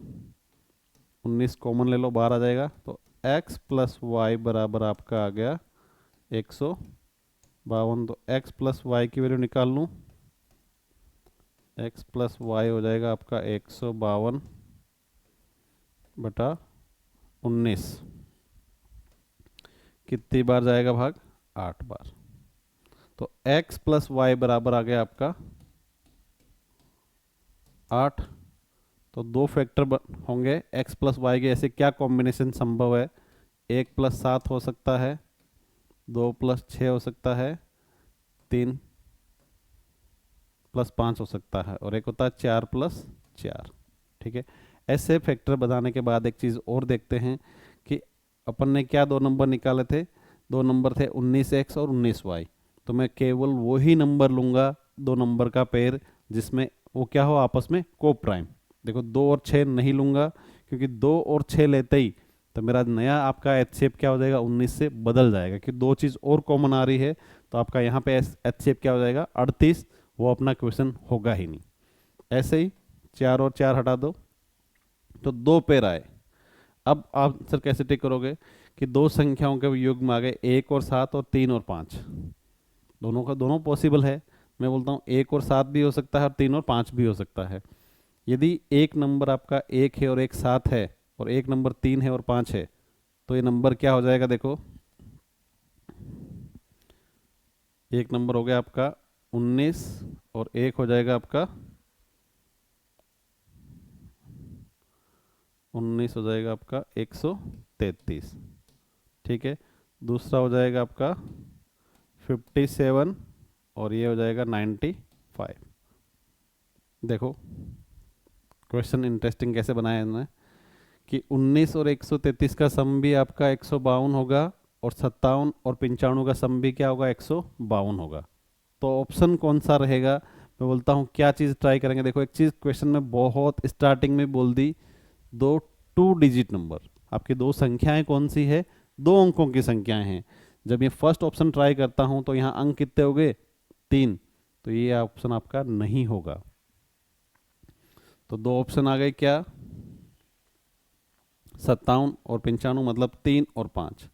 19 कॉमन ले लो, बाहर आ जाएगा, तो x + y बराबर आपका आ गया 152। तो x + y की वैल्यू निकाल लूँ, x + y हो जाएगा आपका 152/19। कितनी बार जाएगा भाग, 8 बार। तो x + y बराबर आ गया आपका 8। तो दो फैक्टर होंगे x + y के, ऐसे क्या कॉम्बिनेशन संभव है, 1 + 7 हो सकता है, 2 + 6 हो सकता है, 3 + 5 हो सकता है, और एक होता है 4 + 4। ठीक है, ऐसे फैक्टर बताने के बाद एक चीज़ और देखते हैं कि अपन ने क्या दो नंबर निकाले थे, दो नंबर थे 19x और 19y। तो मैं केवल वही नंबर लूँगा दो नंबर का पेयर जिसमें वो क्या हो आपस में को प्राइम। देखो 2 और 6 नहीं लूँगा, क्योंकि 2 और 6 लेते ही तो मेरा नया आपका एच शेप क्या हो जाएगा 19 से बदल जाएगा, कि दो चीज़ और कॉमन आ रही है, तो आपका यहाँ पे एच शेप क्या हो जाएगा 38, वो अपना क्वेश्चन होगा ही नहीं। ऐसे ही 4 और 4 हटा दो तो 2 पेयर आए। अब आंसर कैसे टिक करोगे कि दो संख्याओं के योग में आ गए 1 और 7 और 3 और 5, दोनों का दोनों पॉसिबल है। मैं बोलता हूँ 1 और 7 भी हो सकता है और 3 और 5 भी हो सकता है। यदि एक नंबर आपका 1 है और एक 7 है और एक नंबर 3 है और 5 है, तो ये नंबर क्या हो जाएगा, देखो एक नंबर हो गया आपका 19 और एक हो जाएगा आपका 19 हो जाएगा आपका 133। ठीक है, दूसरा हो जाएगा आपका 57 और ये हो जाएगा 95। देखो क्वेश्चन इंटरेस्टिंग कैसे बनाया है इन्होंने कि 19 और 133 का सम भी आपका 152 होगा और 57 और 95 का सम भी क्या होगा 152 होगा। तो ऑप्शन कौन सा रहेगा, मैं बोलता हूँ क्या चीज़ ट्राई करेंगे। देखो एक चीज़ क्वेश्चन में बहुत स्टार्टिंग में बोल दी, दो 2 डिजिट नंबर, आपकी दो संख्याएं कौन सी है, 2 अंकों की संख्याएं हैं। जब ये फर्स्ट ऑप्शन ट्राई करता हूं तो यहाँ अंक कितने हो गए 3, तो ये ऑप्शन आपका नहीं होगा। तो दो ऑप्शन आ गए क्या 57 और 95, मतलब 3 और 5।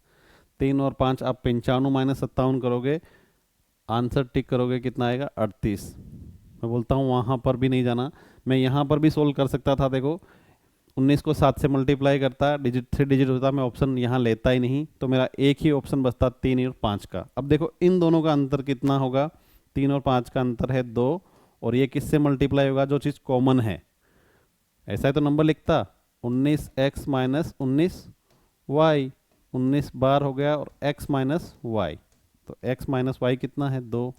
3 और 5 आप 95 माइनस 57 करोगे, आंसर टिक करोगे कितना आएगा 38। मैं बोलता हूँ वहाँ पर भी नहीं जाना, मैं यहाँ पर भी सोल्व कर सकता था। देखो 19 को 7 से मल्टीप्लाई करता, डिजिट 3 डिजिट होता, मैं ऑप्शन यहाँ लेता ही नहीं, तो मेरा एक ही ऑप्शन बचता 3 और 5 का। अब देखो इन दोनों का अंतर कितना होगा, 3 और 5 का अंतर है 2, और ये किससे मल्टीप्लाई होगा, जो चीज़ कॉमन है। ऐसा है तो नंबर लिखता 19x माइनस 19y, 19 बार हो गया और x माइनस वाई, तो x माइनस वाई कितना है 2,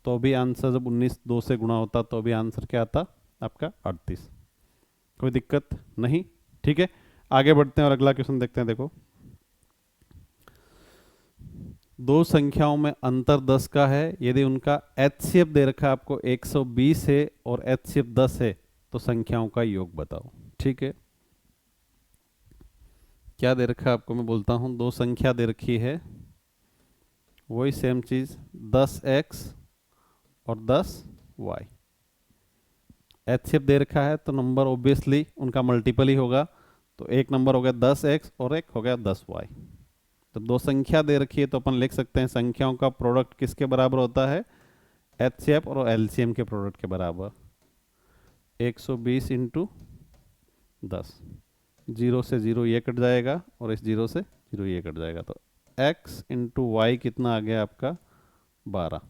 तो भी आंसर जब 19 2 से गुणा होता तो भी आंसर क्या आता आपका 38। कोई दिक्कत नहीं, ठीक है। आगे बढ़ते हैं और अगला क्वेश्चन देखते हैं। देखो दो संख्याओं में अंतर 10 का है, यदि उनका एचसीएफ दे रखा है आपको 120 है और एचसीएफ 10 है, तो संख्याओं का योग बताओ। ठीक है, क्या दे रखा है आपको, मैं बोलता हूं दो संख्या दे रखी है, वही सेम चीज 10x और 10y। एचसीएफ दे रखा है तो नंबर ऑब्वियसली उनका मल्टीपल ही होगा, तो एक नंबर हो गया 10x और एक हो गया 10y। तो दो संख्या दे रखी है तो अपन लिख सकते हैं संख्याओं का प्रोडक्ट किसके बराबर होता है, एचसीएफ और एलसीएम के प्रोडक्ट के बराबर। 120 इंटू 10, 0 से 0 ये कट जाएगा और इस 0 से 0 ये कट जाएगा, तो x इंटू वाई कितना आ गया आपका 12।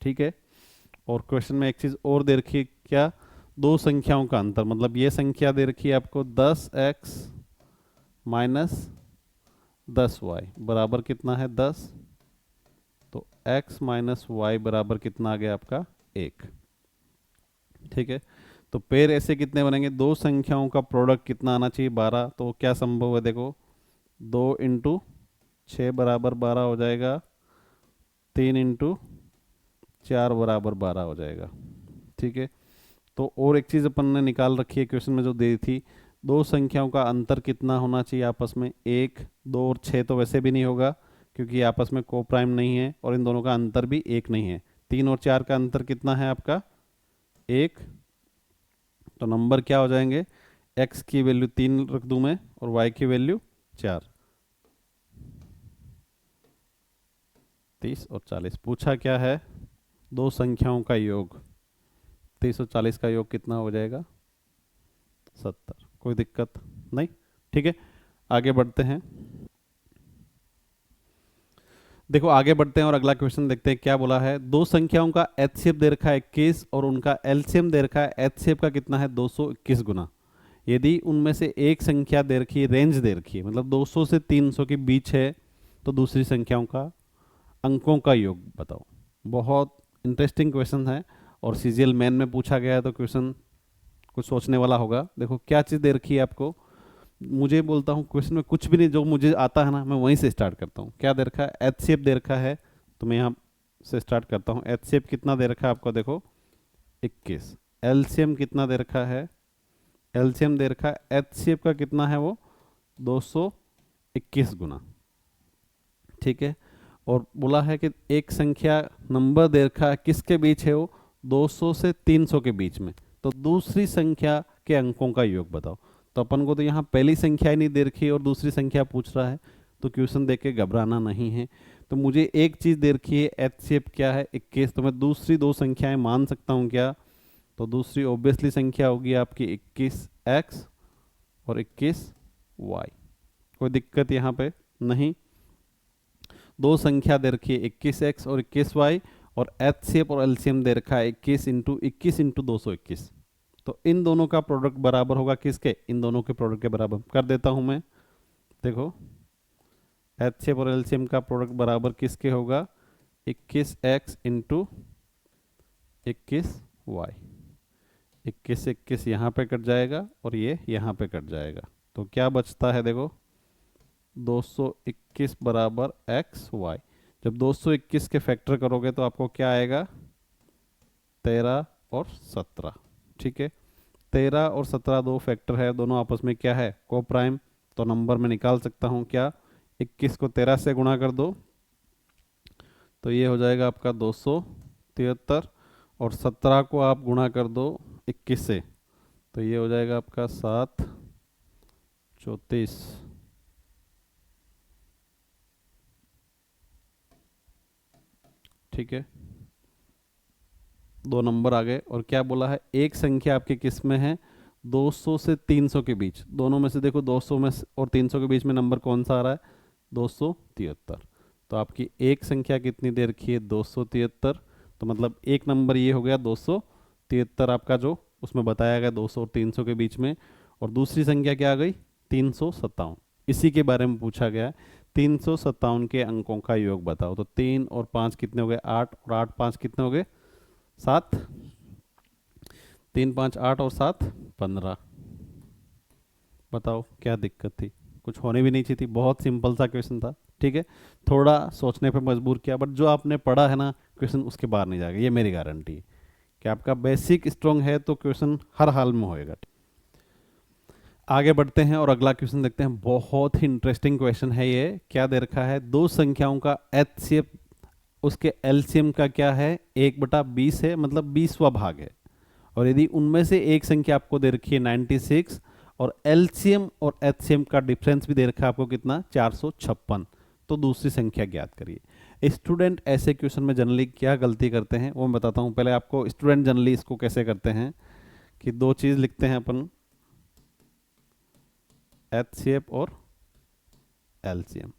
ठीक है, और क्वेश्चन में एक चीज़ और दे रखी है क्या, दो संख्याओं का अंतर, मतलब ये संख्या दे रखी है आपको 10x माइनस 10y बराबर कितना है 10, तो x माइनस वाई बराबर कितना आ गया आपका 1। ठीक है, तो पेयर ऐसे कितने बनेंगे, दो संख्याओं का प्रोडक्ट कितना आना चाहिए 12, तो क्या संभव है, देखो 2 इंटू 6 बराबर 12 हो जाएगा, 3 इंटू 4 बराबर 12 हो जाएगा। ठीक है, तो और एक चीज़ अपन ने निकाल रखी है क्वेश्चन में जो दी थी, दो संख्याओं का अंतर कितना होना चाहिए आपस में, 1 2 और 6 तो वैसे भी नहीं होगा क्योंकि आपस में को प्राइम नहीं है, और इन दोनों का अंतर भी 1 नहीं है। 3 और 4 का अंतर कितना है आपका 1, तो नंबर क्या हो जाएंगे, x की वैल्यू 3 रख दूं मैं और y की वैल्यू 4, 30 और 40। पूछा क्या है, दो संख्याओं का योग, 30 और 40 का योग कितना हो जाएगा 70। कोई दिक्कत नहीं, ठीक है। आगे बढ़ते हैं, देखो आगे बढ़ते हैं और अगला क्वेश्चन देखते हैं क्या बोला है। दो संख्याओं का एचसीएफ दे रखा है 21 और उनका एलसीएम दे रखा है, एचसीएफ का कितना है 221 गुना। यदि उनमें से एक संख्या दे रखी है, रेंज दे रखी है, मतलब 200 से 300 के बीच है, तो दूसरी संख्याओं का अंकों का योग बताओ। बहुत इंटरेस्टिंग क्वेश्चन है और सीजीएल मेन में पूछा गया है, तो क्वेश्चन कुछ सोचने वाला होगा। देखो क्या चीज़ दे रखी है आपको, मुझे बोलता हूँ क्वेश्चन में कुछ भी नहीं, जो मुझे आता है ना मैं वहीं से स्टार्ट करता हूँ। क्या दे रखा है, एचसीएफ दे रखा है, तो मैं यहाँ से स्टार्ट करता हूँ। एचसीएफ कितना दे रखा है आपको, देखो 21। एलसीएम कितना दे रखा है, एलसीएम दे रखा है एचसीएफ का कितना है वो 221 गुना, ठीक है। और बोला है कि एक संख्या नंबर दे रखा है, किसके बीच है वो 200 से 300 के बीच में, तो दूसरी संख्या के अंकों का योग बताओ। तो अपन को तो यहाँ पहली संख्या ही नहीं दे रखी और दूसरी संख्या पूछ रहा है, तो क्वेश्चन देख के घबराना नहीं है। तो मुझे एक चीज़ दे रखी है एचसीएफ क्या है 21, तो मैं दूसरी दो संख्याएं मान सकता हूँ क्या, तो दूसरी ऑब्वियसली संख्या होगी आपकी 21x और 21y। कोई दिक्कत यहाँ पे नहीं। दो संख्या दे रखी है 21x और 21y, और एचसीएफ और एलसीएम दे रखा है 21 इंटू 221। तो इन दोनों का प्रोडक्ट बराबर होगा किसके, इन दोनों के प्रोडक्ट के बराबर कर देता हूं मैं। देखो एचसीएफ और एलसीएम का प्रोडक्ट बराबर किसके होगा, 21x इंटू 21y। 21 से 21 यहाँ पे कट जाएगा और ये यहाँ पे कट जाएगा, तो क्या बचता है देखो 221 बराबर एक्स वाई। जब 221 के फैक्टर करोगे तो आपको क्या आएगा 13 और 17, ठीक है। 13 और 17 दो फैक्टर है, दोनों आपस में क्या है को प्राइम, तो नंबर में निकाल सकता हूँ क्या, 21 को 13 से गुणा कर दो तो ये हो जाएगा आपका 273, और 17 को आप गुणा कर दो 21 से तो ये हो जाएगा आपका 734। ठीक है, दो नंबर आ गए। और क्या बोला है, एक संख्या आपके किस में है 200 से 300 के बीच, दोनों में से देखो 200 में और 300 के बीच में नंबर कौन सा आ रहा है 273। तो आपकी एक संख्या कितनी दे रखी है 273, तो मतलब एक नंबर ये हो गया 273 आपका जो उसमें बताया गया 200 और 300 के बीच में। और दूसरी संख्या क्या आ गई 357, इसी के बारे में पूछा गया है। 357 के अंकों का योग बताओ, तो 3 और 5 कितने हो गए 8, और 8 5 कितने हो गए 7, 3 5 8 और 7 15। बताओ क्या दिक्कत थी, कुछ होने भी नहीं चाहिए थी, बहुत सिंपल सा क्वेश्चन था, ठीक है। थोड़ा सोचने पे मजबूर किया, बट जो आपने पढ़ा है ना क्वेश्चन उसके बाहर नहीं जाएगा, ये मेरी गारंटी है कि आपका बेसिक स्ट्रॉन्ग है तो क्वेश्चन हर हाल में होएगा। आगे बढ़ते हैं और अगला क्वेश्चन देखते हैं, बहुत ही इंटरेस्टिंग क्वेश्चन है ये। क्या दे रखा है, दो संख्याओं का एचसीएफ उसके एलसीएम का क्या है 1/20 है, मतलब 20वां भाग है। और यदि उनमें से एक संख्या आपको दे रखी है 96, और एलसीएम और एचसीएम का डिफरेंस भी दे रखा है आपको कितना 456, तो दूसरी संख्या ज्ञात करिए। स्टूडेंट ऐसे क्वेश्चन में जनरली क्या गलती करते हैं वो मैं बताता हूँ। पहले आपको स्टूडेंट जनरली इसको कैसे करते हैं कि दो चीज़ लिखते हैं अपन, एचसीएफ और एलसीएम।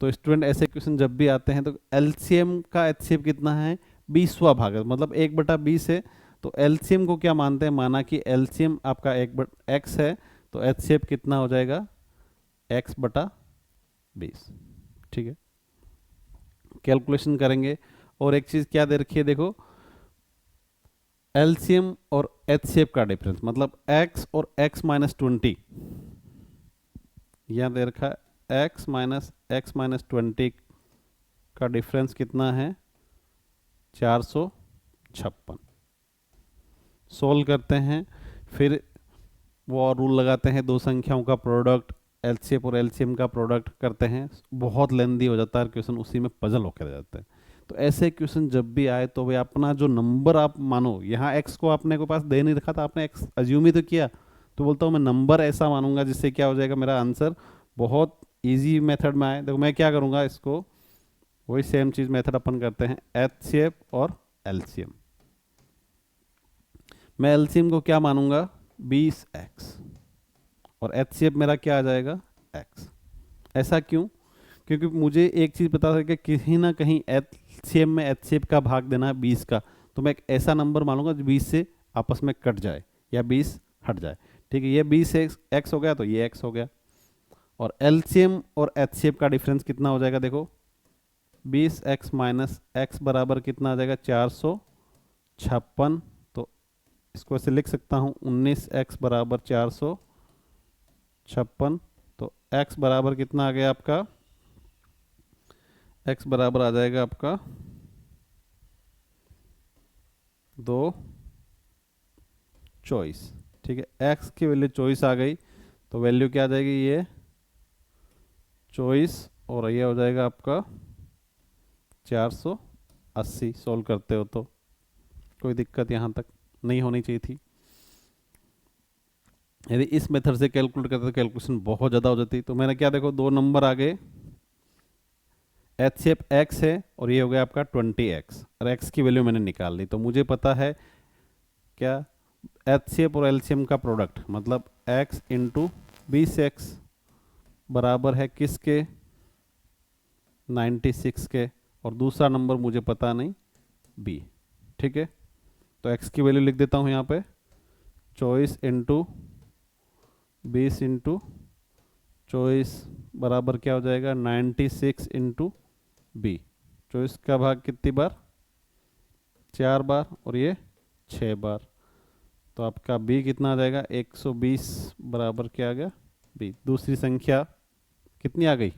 तो स्टूडेंट ऐसे क्वेश्चन जब भी आते हैं तो एलसीएम का एचसीएफ कितना है 20वां भाग है, मतलब 1/20 है। तो एलसीएम को क्या मानते हैं, माना कि एलसीएम आपका x है, तो एचसीएफ कितना हो जाएगा x/20, ठीक है। कैलकुलेशन करेंगे। और एक चीज क्या दे रखी है देखो, एलसीएम और एचसीएफ का डिफरेंस, मतलब x और x-20 यहाँ दे रखा है x-20 का डिफरेंस कितना है 456। सोल्व करते हैं, फिर वो रूल लगाते हैं, दो संख्याओं का प्रोडक्ट, एलसीएफ और एलसीएम का प्रोडक्ट करते हैं। बहुत लेंदी हो जाता है क्वेश्चन, उसी में पजल होकर रह जाता है। तो ऐसे क्वेश्चन जब भी आए तो वे अपना जो नंबर आप मानो, यहाँ एक्स को आपने को पास दे नहीं रखा था, आपने एक्स अज्यूम ही तो किया, तो बोलता हूँ मैं नंबर ऐसा मानूंगा जिससे क्या हो जाएगा मेरा आंसर बहुत ईजी मेथड में आए। देखो मैं क्या करूँगा, इसको वही सेम चीज़ मेथड अपन करते हैं, एचसीएफ और एलसीएम। मैं एलसीएम को क्या मानूंगा 20x, और एचसीएफ मेरा क्या आ जाएगा x। ऐसा क्यों, क्योंकि मुझे एक चीज़ पता है कि कहीं ना कहीं एचसीएम में एचसीएफ का भाग देना है 20 का, तो मैं एक ऐसा नंबर मानूंगा जो 20 से आपस में कट जाए या 20 हट जाए, ठीक है। ये 20 x हो गया तो ये x हो गया। और एलसीएम और एचसीएफ का डिफरेंस कितना हो जाएगा देखो, 20x माइनस x बराबर कितना आ जाएगा 456। तो इसको ऐसे लिख सकता हूँ 19x बराबर 456। तो x बराबर कितना आ गया आपका, x बराबर आ जाएगा आपका दो चॉइस, ठीक है। एक्स की वैल्यू चॉइस आ गई तो वैल्यू क्या आ जाएगी, ये चॉइस, और ये हो जाएगा आपका 480। सॉल्व करते हो तो कोई दिक्कत यहाँ तक नहीं होनी चाहिए थी। यदि इस मेथड से कैलकुलेट करते तो कैलकुलेशन बहुत ज़्यादा हो जाती। तो मैंने क्या, देखो 2 नंबर आ गए, HCF x है और ये हो गया आपका 20x, और x की वैल्यू मैंने निकाल ली। तो मुझे पता है क्या, HCF और LCM का प्रोडक्ट मतलब x इंटू 20x बराबर है किसके, 96 के, और दूसरा नंबर मुझे पता नहीं b, ठीक है। तो x की वैल्यू लिख देता हूँ यहाँ पे, चॉइस इंटू 20 इंटू चॉइस बराबर क्या हो जाएगा, 96 इंटू बी। चॉइस का भाग कितनी बार, 4 बार, और ये 6 बार। तो आपका बी कितना आ जाएगा, 120 बराबर क्या आ गया, बी। दूसरी संख्या कितनी आ गई,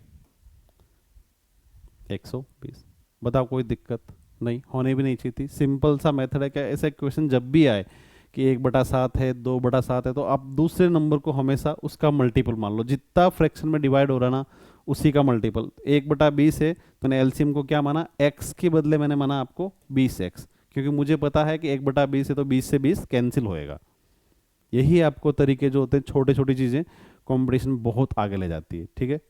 120। बताओ, कोई दिक्कत नहीं, होने भी नहीं चाहिए थी। सिंपल सा मेथड है। क्या ऐसा क्वेश्चन जब भी आए कि 1/7 है, 2/7 है, तो आप दूसरे नंबर को हमेशा उसका मल्टीपल मान लो। जितना फ्रैक्शन में डिवाइड हो रहा ना, उसी का मल्टीपल। 1/20 है तो मैंने एलसीएम को क्या माना, x के बदले मैंने माना आपको 20x, क्योंकि मुझे पता है कि 1/20 है तो 20 से 20 कैंसिल होएगा। यही आपको तरीके जो होते हैं, छोटे छोटी चीज़ें कंपटीशन बहुत आगे ले जाती है, ठीक है।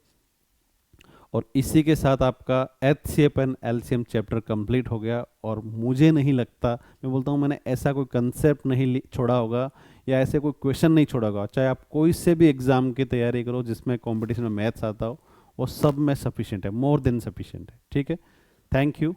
और इसी के साथ आपका HCF and LCM chapter complete हो गया। और मुझे नहीं लगता, मैं बोलता हूँ मैंने ऐसा कोई कंसेप्ट नहीं छोड़ा होगा या ऐसे कोई क्वेश्चन नहीं छोड़ा होगा, चाहे आप कोई से भी एग्जाम की तैयारी करो जिसमें कंपटीशन में मैथ्स आता हो, वो सब में सफिशिएंट है, मोर देन सफिशिएंट है, ठीक है। Thank you.